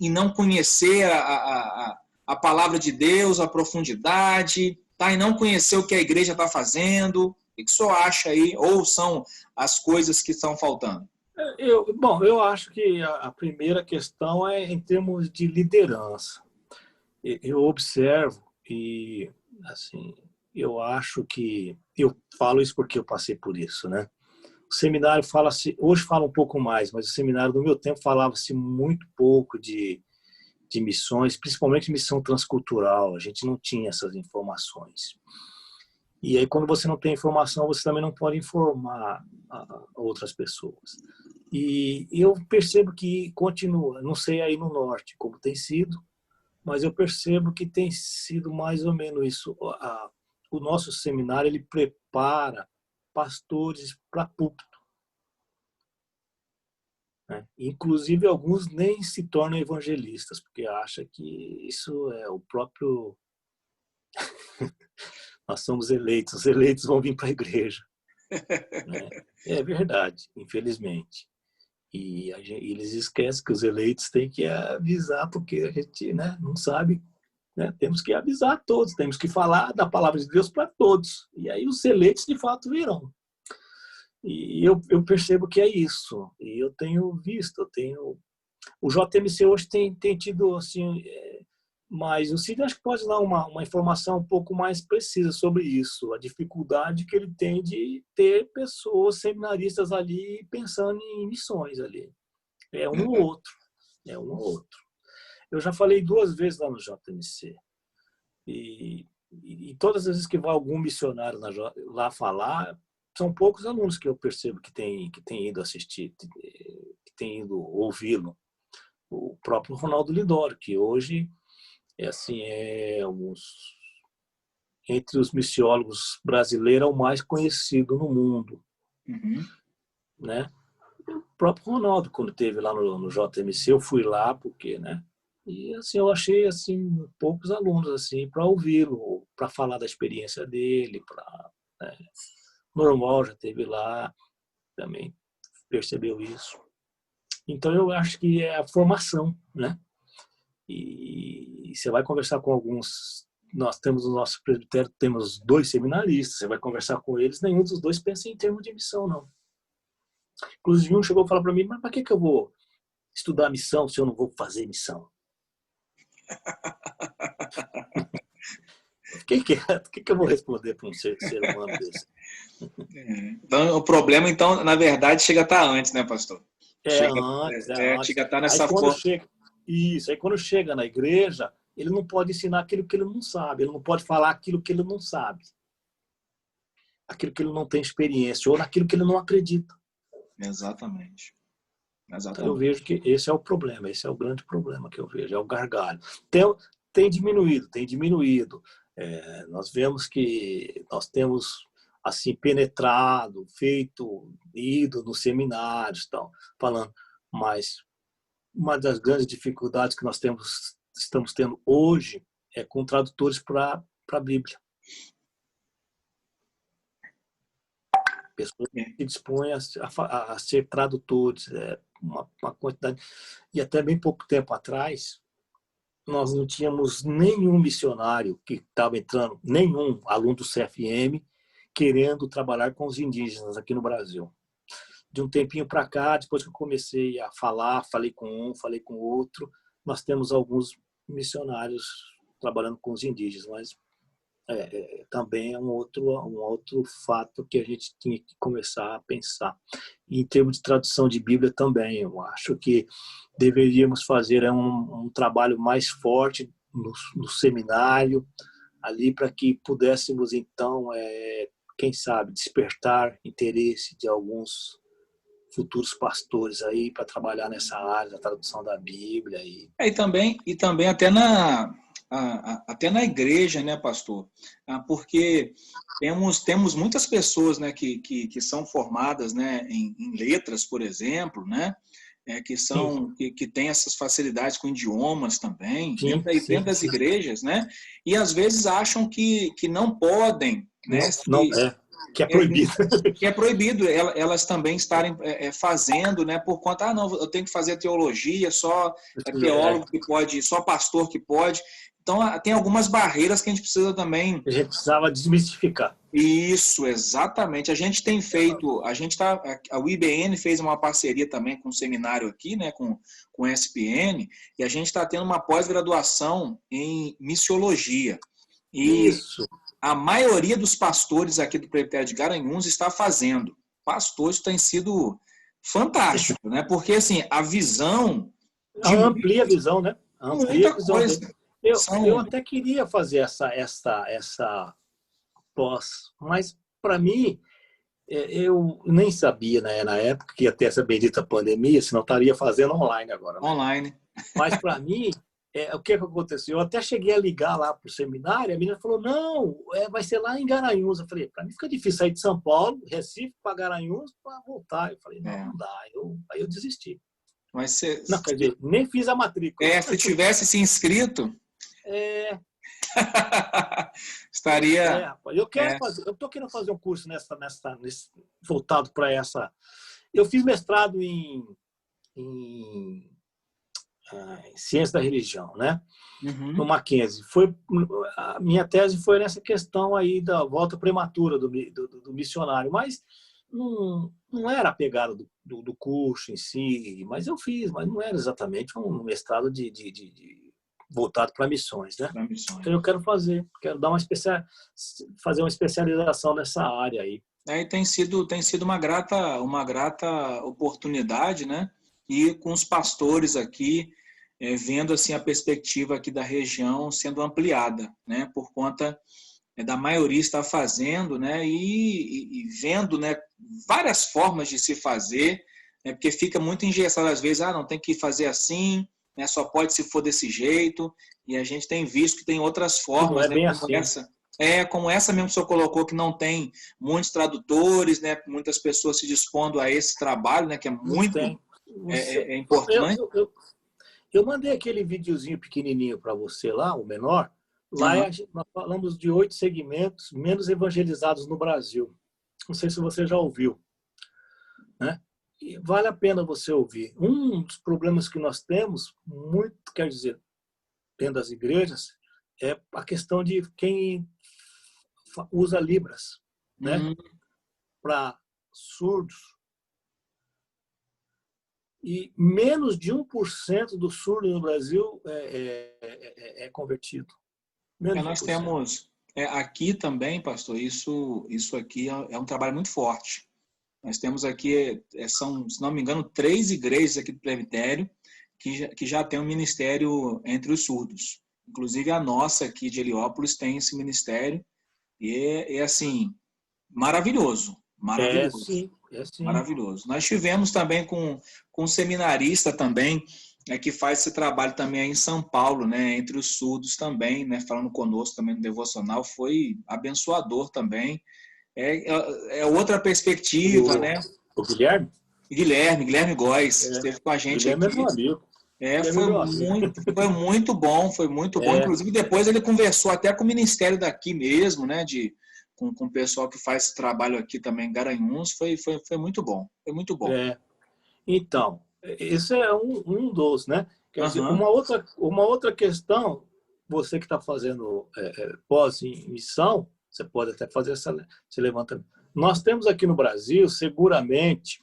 em não conhecer a palavra de Deus, a profundidade, está em não conhecer o que a igreja está fazendo? O que o senhor acha aí? Ou são as coisas que estão faltando? Eu acho que a primeira questão é em termos de liderança. Eu observo e, assim, eu acho que... Eu falo isso porque eu passei por isso, né? O seminário fala-se... Hoje fala um pouco mais, mas o seminário do meu tempo falava-se muito pouco de missões, principalmente missão transcultural. A gente não tinha essas informações. E aí, quando você não tem informação, você também não pode informar outras pessoas. E eu percebo que continua, não sei aí no norte como tem sido, mas eu percebo que tem sido mais ou menos isso. O nosso seminário, ele prepara pastores para púlpito, né? Inclusive, alguns nem se tornam evangelistas, porque acham que isso é o próprio... Nós somos eleitos, os eleitos vão vir para a igreja. Né? É verdade, infelizmente. E eles esquecem que os eleitos têm que avisar, porque a gente, né, não sabe, né? Temos que avisar todos, temos que falar da palavra de Deus para todos. E aí os eleitos, de fato, virão. E eu percebo que é isso. E eu tenho visto, o JMC hoje tem tido, assim... Mas o Cid acho que pode dar uma informação um pouco mais precisa sobre isso, a dificuldade que ele tem de ter pessoas seminaristas ali pensando em missões ali. É um ou outro. É um ou outro. Eu já falei 2 vezes lá no JMC. E todas as vezes que vai algum missionário lá falar, são poucos alunos que eu percebo que tem ido assistir, que tem ido ouvi-lo. O próprio Ronaldo Lidório, que hoje... entre os missiólogos brasileiros, é o mais conhecido no mundo. Uhum. Né? O próprio Ronaldo, quando esteve lá no JMC, eu fui lá, porque, né? E assim, eu achei assim, poucos alunos assim, para ouvi-lo, para falar da experiência dele. Né? Normal já esteve lá, também percebeu isso. Então, eu acho que é a formação, né? E você vai conversar com alguns... Nós temos no nosso presbitério, temos 2 seminaristas, você vai conversar com eles, nenhum dos 2 pensa em termos de missão, não. Inclusive, um chegou a falar para mim, mas para que eu vou estudar missão se eu não vou fazer missão? O que eu vou responder para um ser humano desse? Então, o problema, então, na verdade, chega a estar antes, né, pastor? Antes. Chega a estar nessa Aí quando forma. aí quando chega na igreja, ele não pode ensinar aquilo que ele não sabe, ele não pode falar aquilo que ele não sabe, aquilo que ele não tem experiência, ou naquilo que ele não acredita. Exatamente. Então, eu vejo que esse é o problema, esse é o grande problema que eu vejo, é o gargalo. Tem diminuído. Nós vemos que nós temos assim penetrado, ido nos seminários, falando, mas uma das grandes dificuldades que nós estamos tendo hoje é com tradutores para a Bíblia. Pessoas que dispõem a ser tradutores, uma quantidade. E até bem pouco tempo atrás, nós não tínhamos nenhum missionário que estava entrando, nenhum aluno do CFM querendo trabalhar com os indígenas aqui no Brasil. De um tempinho para cá, depois que eu comecei a falar, falei com um, falei com outro, nós temos alguns missionários trabalhando com os indígenas, mas também é um outro fato que a gente tinha que começar a pensar. E em termos de tradução de Bíblia também, eu acho que deveríamos fazer um trabalho mais forte no seminário, ali para que pudéssemos, então, quem sabe, despertar interesse de alguns futuros pastores aí para trabalhar nessa área da tradução da Bíblia. E também até na igreja, né, pastor? Porque temos muitas pessoas, né, que são formadas, né, em letras, por exemplo, né, que têm essas facilidades com idiomas também, dentro das igrejas, né, e às vezes acham que não podem, né, Que é proibido. Que é proibido elas também estarem fazendo, né, por conta, não, eu tenho que fazer teologia, só teólogo que pode, só pastor que pode. Então, tem algumas barreiras que a gente precisa também... A gente precisava desmistificar. Isso, exatamente. A gente tem feito, a IBN fez uma parceria também com um seminário aqui, né, com a SPN, e a gente está tendo uma pós-graduação em missiologia. E Isso. a maioria dos pastores aqui do Presbitério de Garanhuns está fazendo. Pastores tem sido fantástico, né? Porque assim, a visão amplia a visão, né? Amplia a visão coisa. dele. Eu até queria fazer essa pós, mas para mim eu nem sabia, né, na época que ia ter essa bendita pandemia, senão estaria fazendo online agora. Né? Online. Mas para mim, o que aconteceu? Eu até cheguei a ligar lá para o seminário, a menina falou, não, vai ser lá em Garanhuns. Eu falei, para mim fica difícil sair de São Paulo, Recife, para Garanhuns, para voltar. Eu falei, não dá. Aí eu desisti. Mas você... Não, quer dizer, nem fiz a matrícula. Se tivesse se inscrito... estaria... Rapaz, eu estou querendo fazer um curso voltado para essa... Eu fiz mestrado em ciência da religião, né? No Mackenzie. A minha tese foi nessa questão aí da volta prematura do missionário, mas não era a pegada do curso em si, mas eu fiz, mas não era exatamente um mestrado voltado para missões, né? Então eu quero dar fazer uma especialização nessa área aí. Tem sido uma grata oportunidade, né? E com os pastores aqui, vendo assim a perspectiva aqui da região sendo ampliada, né? Por conta da maioria estar fazendo, né? E vendo, né? Várias formas de se fazer, né? Porque fica muito engessado às vezes, não tem que fazer assim, né? Só pode se for desse jeito. E a gente tem visto que tem outras formas, não é bem assim. Como essa mesmo que o senhor colocou, que não tem muitos tradutores, né? Muitas pessoas se dispondo a esse trabalho, né? Que é muito importante. Eu mandei aquele videozinho pequenininho para você lá, o menor. Lá nós falamos de 8 segmentos menos evangelizados no Brasil. Não sei se você já ouviu, né? E vale a pena você ouvir. Um dos problemas que nós temos, quer dizer, dentro das igrejas, é a questão de quem usa Libras, né? Para surdos. E menos de 1% do surdo no Brasil é convertido. Nós temos aqui também, pastor, isso aqui é um trabalho muito forte. Nós temos aqui, são, se não me engano, 3 igrejas aqui do presbitério que já tem um ministério entre os surdos. Inclusive a nossa aqui de Heliópolis tem esse ministério e assim, maravilhoso. Maravilhoso. Sim. Maravilhoso. Nós tivemos também com um seminarista também, que faz esse trabalho também aí em São Paulo, né, entre os surdos também, né, falando conosco também no devocional, foi abençoador também. É outra perspectiva, né? O Guilherme? Guilherme Góes, esteve com a gente Guilherme aqui. É meu amigo. Foi muito bom, foi muito bom. Inclusive, depois ele conversou até com o ministério daqui mesmo, né, com o pessoal que faz esse trabalho aqui também em Garanhuns, foi muito bom. Foi muito bom. Então, esse é um dos, né? Quer dizer, uma outra questão, você que está fazendo pós em missão, você pode até fazer esse levantamento. Nós temos aqui no Brasil, seguramente,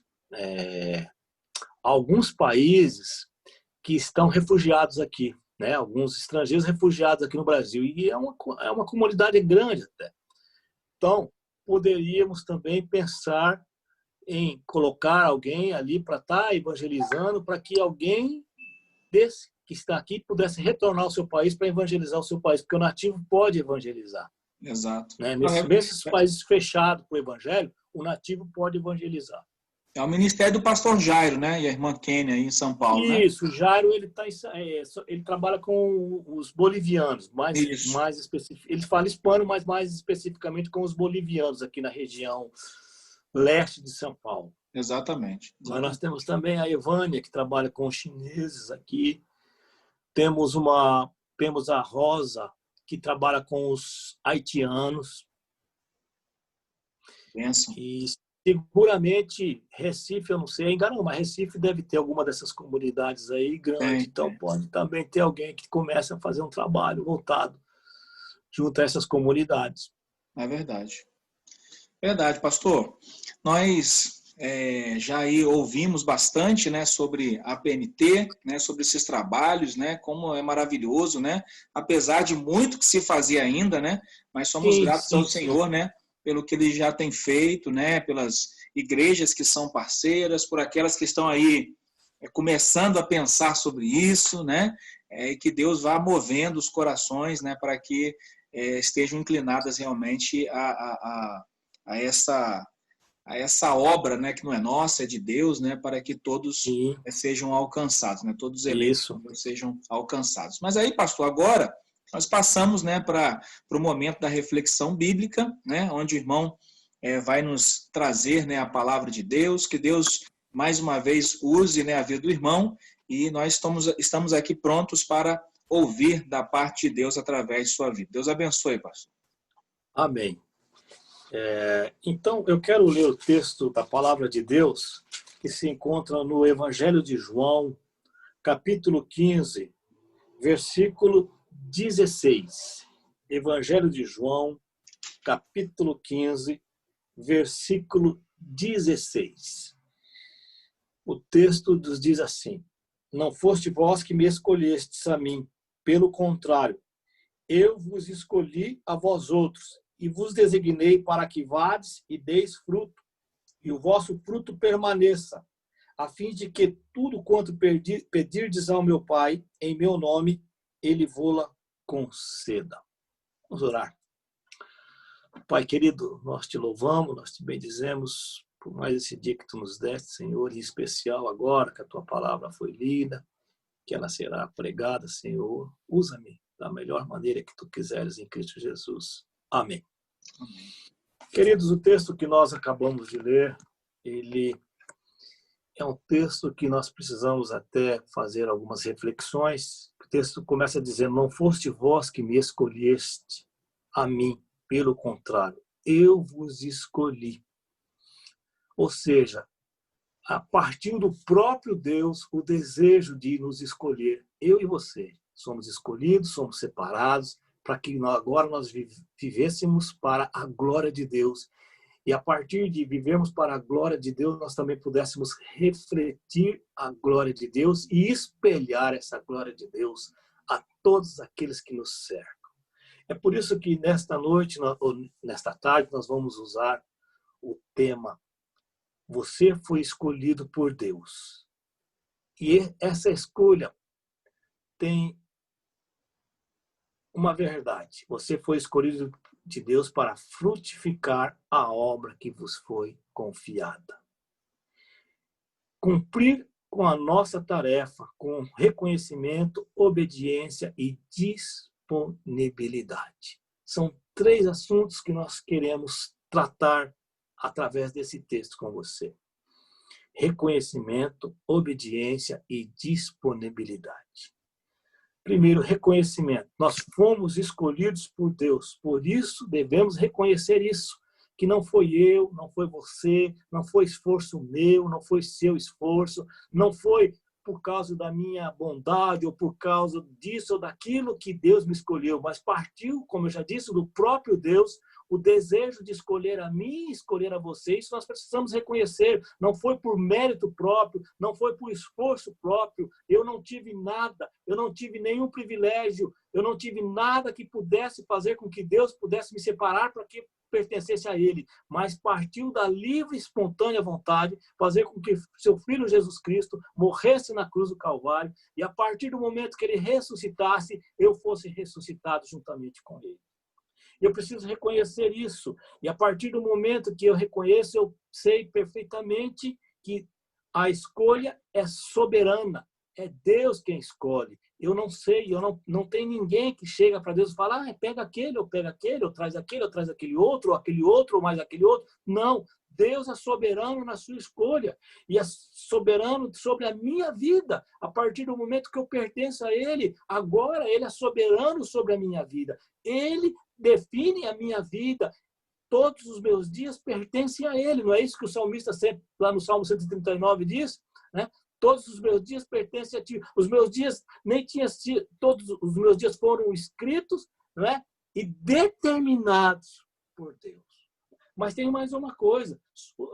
alguns países que estão refugiados aqui, né? Alguns estrangeiros refugiados aqui no Brasil. E é uma comunidade grande até. Então, poderíamos também pensar em colocar alguém ali para estar evangelizando, para que alguém desse que está aqui pudesse retornar ao seu país para evangelizar o seu país, porque o nativo pode evangelizar. Exato. Né? Nesses países fechados para o evangelho, o nativo pode evangelizar. É o ministério do pastor Jairo, né? E a irmã Kênia aí em São Paulo, né? Isso, o Jairo ele trabalha com os bolivianos, mais específico. Ele fala hispano, mas mais especificamente com os bolivianos aqui na região leste de São Paulo. Exatamente. Mas nós temos também a Evânia, que trabalha com os chineses aqui. Temos a Rosa, que trabalha com os haitianos. Bênção. E seguramente Recife, eu não sei, engano, mas Recife deve ter alguma dessas comunidades aí grande, então pode também ter alguém que comece a fazer um trabalho voltado junto a essas comunidades. É verdade. Verdade, pastor. Nós já aí ouvimos bastante, né, sobre a PNT, né, sobre esses trabalhos, né, como é maravilhoso, né, apesar de muito que se fazia ainda, né, mas somos gratos ao Senhor, né, pelo que Ele já tem feito, né, pelas igrejas que são parceiras, por aquelas que estão aí começando a pensar sobre isso, né, e que Deus vá movendo os corações, né, para que estejam inclinadas realmente a essa obra, né, que não é nossa, é de Deus, né, para que todos sejam alcançados, né, todos os eleitos sejam alcançados. Mas aí, pastor, agora nós passamos, né, para o momento da reflexão bíblica, né, onde o irmão vai nos trazer, né, a palavra de Deus, que Deus mais uma vez use, né, a vida do irmão, e nós estamos aqui prontos para ouvir da parte de Deus através de sua vida. Deus abençoe, pastor. Amém. Então, eu quero ler o texto da palavra de Deus que se encontra no Evangelho de João, capítulo 15, versículo 16. Evangelho de João, capítulo 15, versículo 16. O texto nos diz assim: não foste vós que me escolhestes a mim, pelo contrário, eu vos escolhi a vós outros, e vos designei para que vades e deis fruto, e o vosso fruto permaneça, a fim de que tudo quanto pedirdes ao meu Pai, em meu nome, ele vô-la conceda. Vamos orar. Pai querido, nós te louvamos, nós te bendizemos por mais esse dia que tu nos deste, Senhor, em especial agora que a tua palavra foi lida, que ela será pregada, Senhor. Usa-me da melhor maneira que tu quiseres em Cristo Jesus. Amém. Amém. Queridos, o texto que nós acabamos de ler, ele é um texto que nós precisamos até fazer algumas reflexões. O texto começa dizendo: não foste vós que me escolheste a mim, pelo contrário, eu vos escolhi. Ou seja, a partir do próprio Deus, o desejo de nos escolher, eu e você, somos escolhidos, somos separados, para que agora nós vivêssemos para a glória de Deus. E a partir de vivermos para a glória de Deus, nós também pudéssemos refletir a glória de Deus e espelhar essa glória de Deus a todos aqueles que nos cercam. É por isso que nesta noite, ou nesta tarde, nós vamos usar o tema: você foi escolhido por Deus. E essa escolha tem uma verdade: você foi escolhido de Deus para frutificar a obra que vos foi confiada. Cumprir com a nossa tarefa com reconhecimento, obediência e disponibilidade. São 3 assuntos que nós queremos tratar através desse texto com você: reconhecimento, obediência e disponibilidade. Primeiro, reconhecimento. Nós fomos escolhidos por Deus, por isso devemos reconhecer isso, que não foi eu, não foi você, não foi esforço meu, não foi seu esforço, não foi por causa da minha bondade ou por causa disso ou daquilo que Deus me escolheu, mas partiu, como eu já disse, do próprio Deus, o desejo de escolher a mim, escolher a você. Isso nós precisamos reconhecer. Não foi por mérito próprio, não foi por esforço próprio. Eu não tive nada, eu não tive nenhum privilégio, eu não tive nada que pudesse fazer com que Deus pudesse me separar para que pertencesse a Ele, mas partiu da livre e espontânea vontade, fazer com que seu Filho Jesus Cristo morresse na cruz do Calvário, e a partir do momento que Ele ressuscitasse, eu fosse ressuscitado juntamente com Ele. Eu preciso reconhecer isso, e a partir do momento que eu reconheço, eu sei perfeitamente que a escolha é soberana, é Deus quem escolhe. Eu não sei, não tem ninguém que chega para Deus e fala: pega aquele, ou traz aquele, ou traz aquele outro, ou mais aquele outro. Não, Deus é soberano na sua escolha, e é soberano sobre a minha vida. A partir do momento que eu pertenço a Ele, agora Ele é soberano sobre a minha vida. Ele define a minha vida, todos os meus dias pertencem a Ele. Não é isso que o salmista sempre, lá no Salmo 139, diz? Né? Todos os meus dias pertencem a Ti. Os meus dias nem tinham sido, todos os meus dias foram escritos, não é? E determinados por Deus. Mas tem mais uma coisa,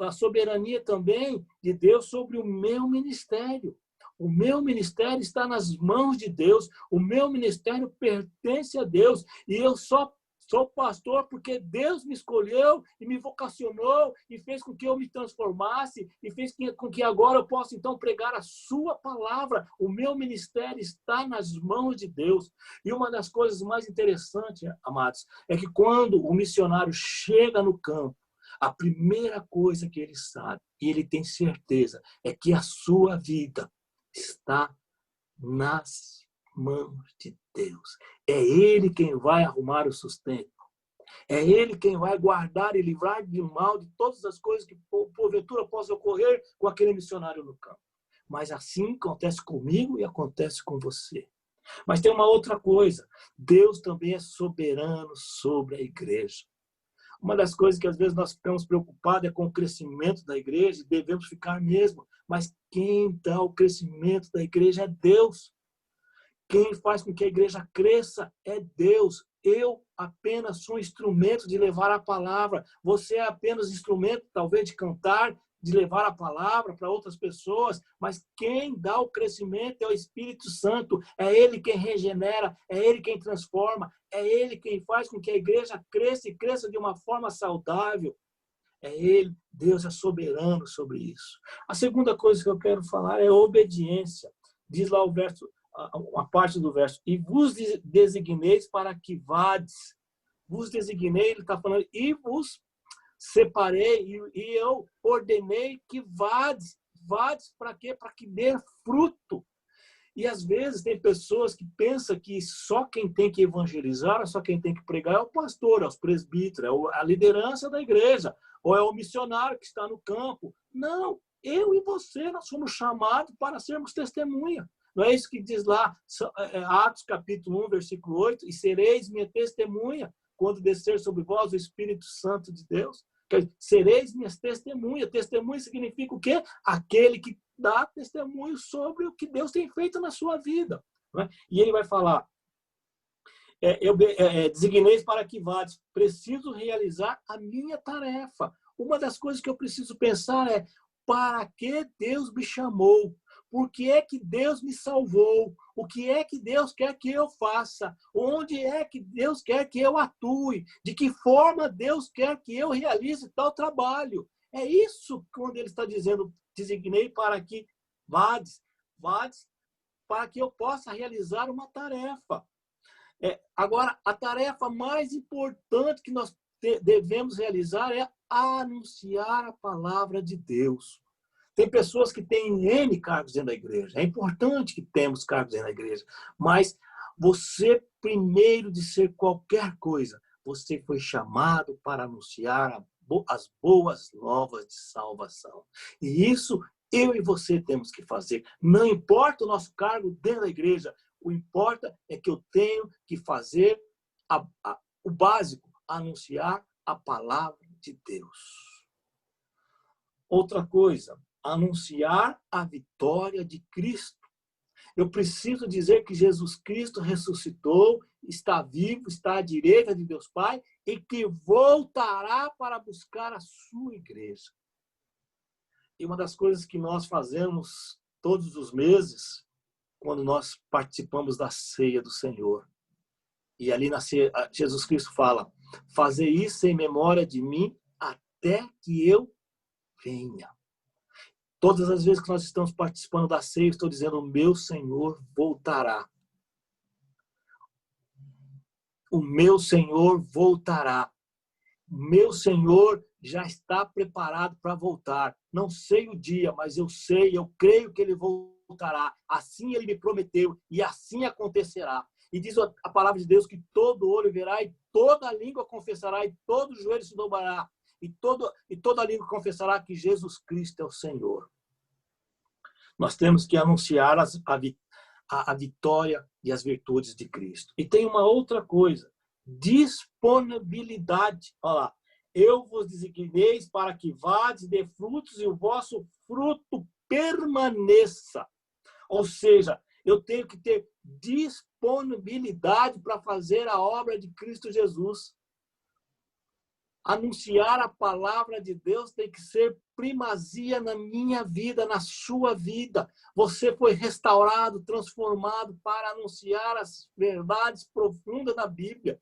a soberania também de Deus sobre o meu ministério. O meu ministério está nas mãos de Deus, o meu ministério pertence a Deus, e eu só sou pastor porque Deus me escolheu e me vocacionou e fez com que eu me transformasse e fez com que agora eu possa então pregar a sua palavra. O meu ministério está nas mãos de Deus. E uma das coisas mais interessantes, amados, é que quando o missionário chega no campo, a primeira coisa que ele sabe, e ele tem certeza, é que a sua vida está nas mãos de Deus. É Ele quem vai arrumar o sustento. É Ele quem vai guardar e livrar de mal de todas as coisas que porventura possam ocorrer com aquele missionário no campo. Mas assim acontece comigo e acontece com você. Mas tem uma outra coisa. Deus também é soberano sobre a igreja. Uma das coisas que às vezes nós ficamos preocupados é com o crescimento da igreja, e devemos ficar mesmo. Mas quem dá o crescimento da igreja é Deus. Quem faz com que a igreja cresça é Deus. Eu apenas sou instrumento de levar a palavra. Você é apenas instrumento, talvez, de cantar, de levar a palavra para outras pessoas. Mas quem dá o crescimento é o Espírito Santo. É Ele quem regenera, é Ele quem transforma, é Ele quem faz com que a igreja cresça e cresça de uma forma saudável. É Ele, Deus é soberano sobre isso. A segunda coisa que eu quero falar é obediência. Diz lá o verso, uma parte do verso, e vos designeis para que vades. Vos designei, ele está falando, e vos separei, e eu ordenei que vades. Vades para quê? Para que dê fruto. E às vezes tem pessoas que pensam que só quem tem que evangelizar, só quem tem que pregar é o pastor, é os presbíteros, é a liderança da igreja, ou é o missionário que está no campo. Não, eu e você, nós somos chamados para sermos testemunha. Não é isso que diz lá, Atos capítulo 1, versículo 8, e sereis minha testemunha quando descer sobre vós o Espírito Santo de Deus. Sereis minhas testemunhas. Testemunha significa o quê? Aquele que dá testemunho sobre o que Deus tem feito na sua vida. Não é? E ele vai falar, designeis para que vades. Preciso realizar a minha tarefa. Uma das coisas que eu preciso pensar é, para que Deus me chamou? Por que é que Deus me salvou? O que é que Deus quer que eu faça? Onde é que Deus quer que eu atue? De que forma Deus quer que eu realize tal trabalho? É isso quando ele está dizendo, designei para que vades, para que eu possa realizar uma tarefa. Agora, a tarefa mais importante que nós devemos realizar é anunciar a palavra de Deus. Tem pessoas que têm N cargos dentro da igreja. É importante que temos cargos dentro da igreja. Mas você, primeiro de ser qualquer coisa, você foi chamado para anunciar as boas novas de salvação. E isso eu e você temos que fazer. Não importa o nosso cargo dentro da igreja. O importa é que eu tenho que fazer o básico, anunciar a palavra de Deus. Outra coisa, anunciar a vitória de Cristo. Eu preciso dizer que Jesus Cristo ressuscitou, está vivo, está à direita de Deus Pai e que voltará para buscar a sua igreja. E uma das coisas que nós fazemos todos os meses, quando nós participamos da ceia do Senhor, e ali na ceia, Jesus Cristo fala, fazei isso em memória de mim até que eu venha. Todas as vezes que nós estamos participando da ceia, eu estou dizendo, o meu Senhor voltará. O meu Senhor voltará. O meu Senhor já está preparado para voltar. Não sei o dia, mas eu sei, eu creio que Ele voltará. Assim Ele me prometeu e assim acontecerá. E diz a palavra de Deus que todo olho verá e toda língua confessará e todo joelho se dobrará. E toda língua confessará que Jesus Cristo é o Senhor. Nós temos que anunciar a vitória e as virtudes de Cristo. E tem uma outra coisa, disponibilidade. Olha lá, eu vos designei para que vades e dê frutos e o vosso fruto permaneça. Ou seja, eu tenho que ter disponibilidade para fazer a obra de Cristo Jesus. Anunciar a palavra de Deus tem que ser primazia na minha vida, na sua vida. Você foi restaurado, transformado para anunciar as verdades profundas da Bíblia.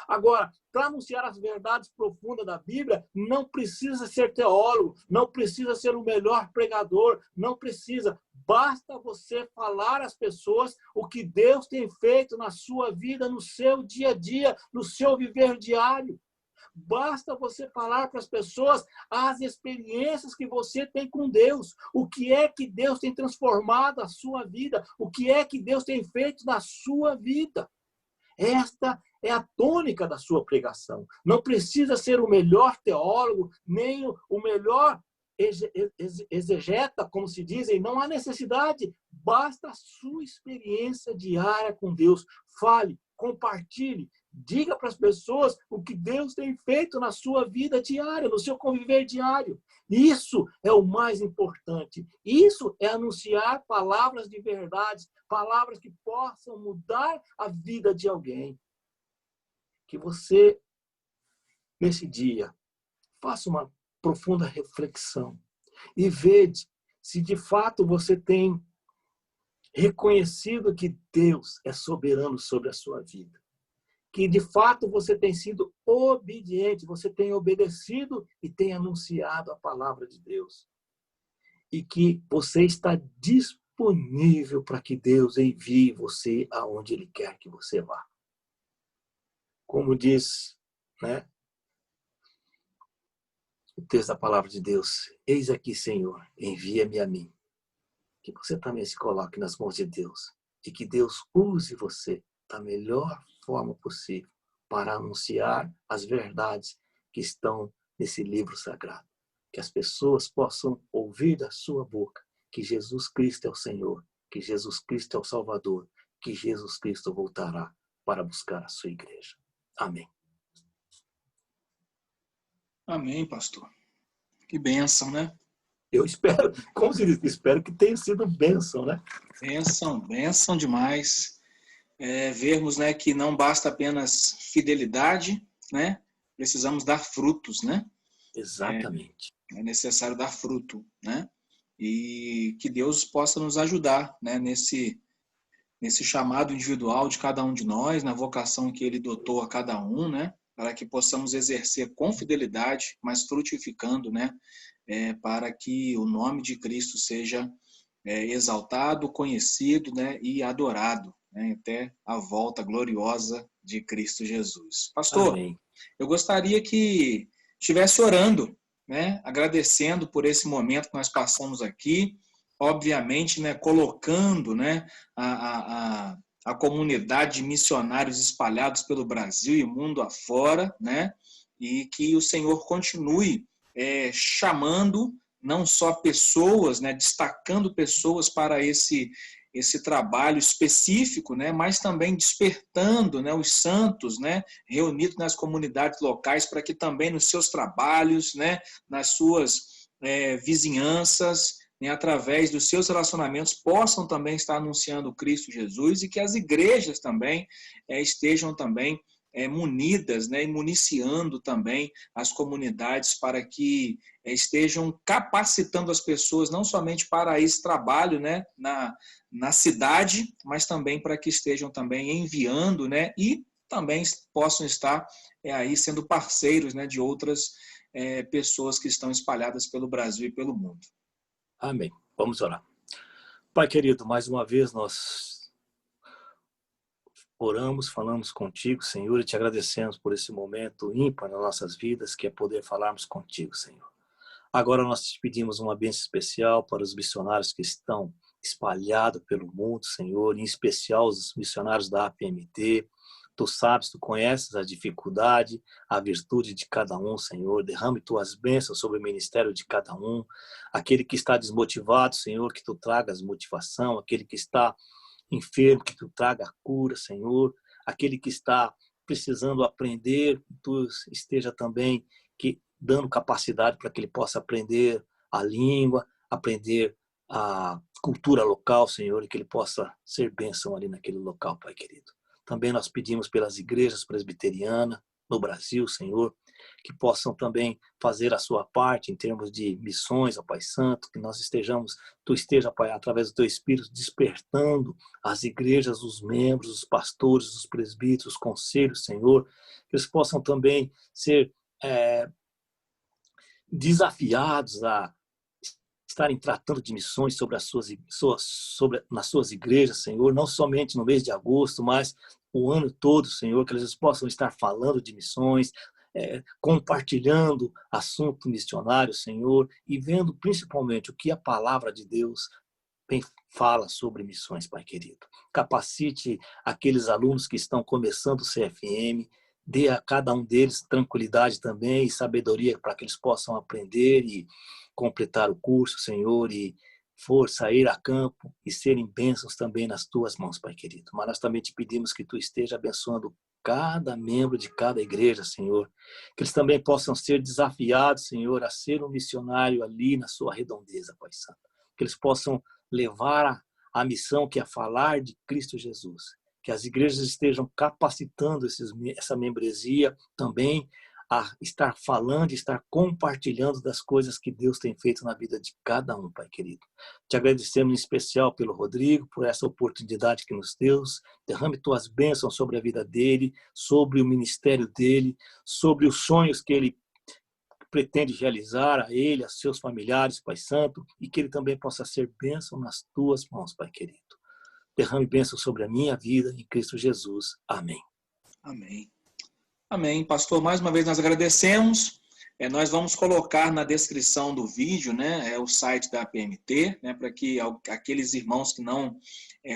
Agora, para anunciar as verdades profundas da Bíblia, não precisa ser teólogo, não precisa ser o melhor pregador, não precisa. Basta você falar às pessoas o que Deus tem feito na sua vida, no seu dia a dia, no seu viver diário. Basta você falar para as pessoas as experiências que você tem com Deus. O que é que Deus tem transformado a sua vida? O que é que Deus tem feito na sua vida? Esta é a tônica da sua pregação. Não precisa ser o melhor teólogo, nem o melhor exegeta, como se dizem. Não há necessidade. Basta a sua experiência diária com Deus. Fale, compartilhe. Diga para as pessoas o que Deus tem feito na sua vida diária, no seu conviver diário. Isso é o mais importante. Isso é anunciar palavras de verdade, palavras que possam mudar a vida de alguém. Que você, nesse dia, faça uma profunda reflexão e veja se de fato você tem reconhecido que Deus é soberano sobre a sua vida. Que de fato você tem sido obediente, você tem obedecido e tem anunciado a palavra de Deus. E que você está disponível para que Deus envie você aonde Ele quer que você vá. Como diz, né, o texto da palavra de Deus: eis aqui, Senhor, envia-me a mim. Que você também se coloque nas mãos de Deus e que Deus use você da melhor forma possível para anunciar as verdades que estão nesse livro sagrado. Que as pessoas possam ouvir da sua boca que Jesus Cristo é o Senhor, que Jesus Cristo é o Salvador, que Jesus Cristo voltará para buscar a sua igreja. Amém. Amém, pastor. Que bênção, né? Eu espero, como se diz, espero que tenha sido bênção, né? Bênção, bênção demais. Vermos, né, que não basta apenas fidelidade, né? Precisamos dar frutos, né? Exatamente. É necessário dar fruto, né? E que Deus possa nos ajudar, né, nesse chamado individual de cada um de nós, na vocação que Ele dotou a cada um, né? Para que possamos exercer com fidelidade, mas frutificando, né? Para que o nome de Cristo seja exaltado, conhecido, né? E adorado, né? Até a volta gloriosa de Cristo Jesus. Pastor, Amém. eu gostaria que estivesse orando, né? Agradecendo por esse momento que nós passamos aqui, obviamente, né? Colocando, né? A comunidade de missionários espalhados pelo Brasil e mundo afora, né? E que o Senhor continue chamando não só pessoas, né? Destacando pessoas para esse trabalho específico, né, mas também despertando, né, os santos, né, reunidos nas comunidades locais para que também nos seus trabalhos, né, nas suas vizinhanças, né, através dos seus relacionamentos, possam também estar anunciando Cristo Jesus e que as igrejas também estejam também munidas, né, e municiando também as comunidades para que estejam capacitando as pessoas não somente para esse trabalho, né, na cidade, mas também para que estejam também enviando, né, e também possam estar aí sendo parceiros, né, de outras pessoas que estão espalhadas pelo Brasil e pelo mundo. Amém. Vamos orar. Pai querido, mais uma vez nós oramos, falamos contigo, Senhor, e te agradecemos por esse momento ímpar nas nossas vidas, que é poder falarmos contigo, Senhor. Agora nós te pedimos uma bênção especial para os missionários que estão espalhados pelo mundo, Senhor, em especial os missionários da APMT. Tu sabes, tu conheces a dificuldade, a virtude de cada um, Senhor. Derrame tuas bênçãos sobre o ministério de cada um. Aquele que está desmotivado, Senhor, que tu tragas motivação. Aquele que está enfermo, que tu traga a cura, Senhor. Aquele que está precisando aprender, que tu esteja também dando capacidade para que ele possa aprender a língua, aprender a cultura local, Senhor, e que ele possa ser bênção ali naquele local, Pai querido. Também nós pedimos pelas igrejas presbiterianas no Brasil, Senhor, que possam também fazer a sua parte em termos de missões, ó Pai Santo, que nós Tu esteja, Pai, através do Teu Espírito, despertando as igrejas, os membros, os pastores, os presbíteros, os conselhos, Senhor, que eles possam também ser desafiados a estarem tratando de missões nas suas igrejas, Senhor, não somente no mês de agosto, mas o ano todo, Senhor, que eles possam estar falando de missões, compartilhando assunto missionário, Senhor, e vendo principalmente o que a palavra de Deus fala sobre missões, Pai querido. Capacite aqueles alunos que estão começando o CFM, dê a cada um deles tranquilidade também e sabedoria para que eles possam aprender e completar o curso, Senhor, e força a ir a campo e serem bênçãos também nas Tuas mãos, Pai querido. Mas nós também te pedimos que Tu esteja abençoando cada membro de cada igreja, Senhor. Que eles também possam ser desafiados, Senhor, a ser um missionário ali na sua redondeza, Pai Santo. Que eles possam levar a missão que é falar de Cristo Jesus. Que as igrejas estejam capacitando essa membresia também a estar falando, estar compartilhando das coisas que Deus tem feito na vida de cada um, Pai querido. Te agradecemos em especial pelo Rodrigo, por essa oportunidade que nos deu. Derrame Tuas bênçãos sobre a vida dele, sobre o ministério dele, sobre os sonhos que ele pretende realizar a ele, a seus familiares, Pai Santo, e que ele também possa ser bênção nas Tuas mãos, Pai querido. Derrame bênção sobre a minha vida em Cristo Jesus. Amém. Amém. Amém. Pastor, mais uma vez nós agradecemos. Nós vamos colocar na descrição do vídeo, né, o site da PMT, né, para que aqueles irmãos que não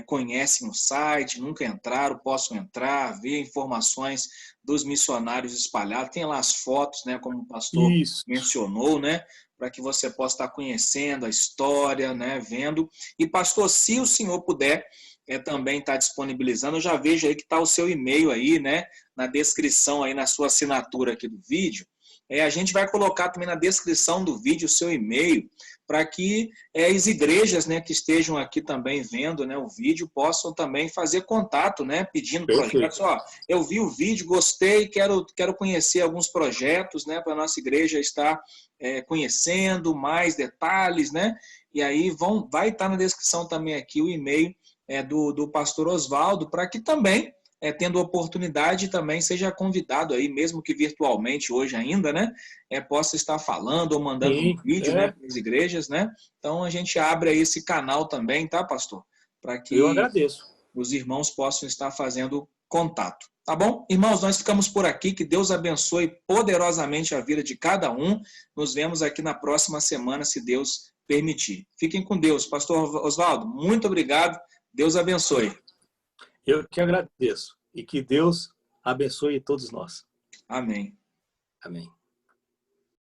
conhecem o site, nunca entraram, possam entrar, ver informações dos missionários espalhados. Tem lá as fotos, né, como o pastor mencionou, né, para que você possa estar conhecendo a história, né, vendo. E, pastor, se o senhor puder também estar disponibilizando, eu já vejo aí que está o seu e-mail aí, né, na descrição, aí na sua assinatura aqui do vídeo. A gente vai colocar também na descrição do vídeo o seu e-mail, para que as igrejas, né, que estejam aqui também vendo, né, o vídeo, possam também fazer contato, né, pedindo projetos. Ó, eu vi o vídeo, gostei, quero conhecer alguns projetos, né, para a nossa igreja estar conhecendo mais detalhes, né? E aí vai estar na descrição também aqui o e-mail do pastor Osvaldo, para que também, tendo oportunidade, também seja convidado aí, mesmo que virtualmente hoje ainda, né? Possa estar falando ou mandando um vídeo, né, para as igrejas, né? Então a gente abre aí esse canal também, tá, pastor? Para que eu agradeço. Os irmãos possam estar fazendo contato. Tá bom? Irmãos, nós ficamos por aqui. Que Deus abençoe poderosamente a vida de cada um. Nos vemos aqui na próxima semana, se Deus permitir. Fiquem com Deus. Pastor Osvaldo, muito obrigado. Deus abençoe. Eu que agradeço. E que Deus abençoe todos nós. Amém. Amém.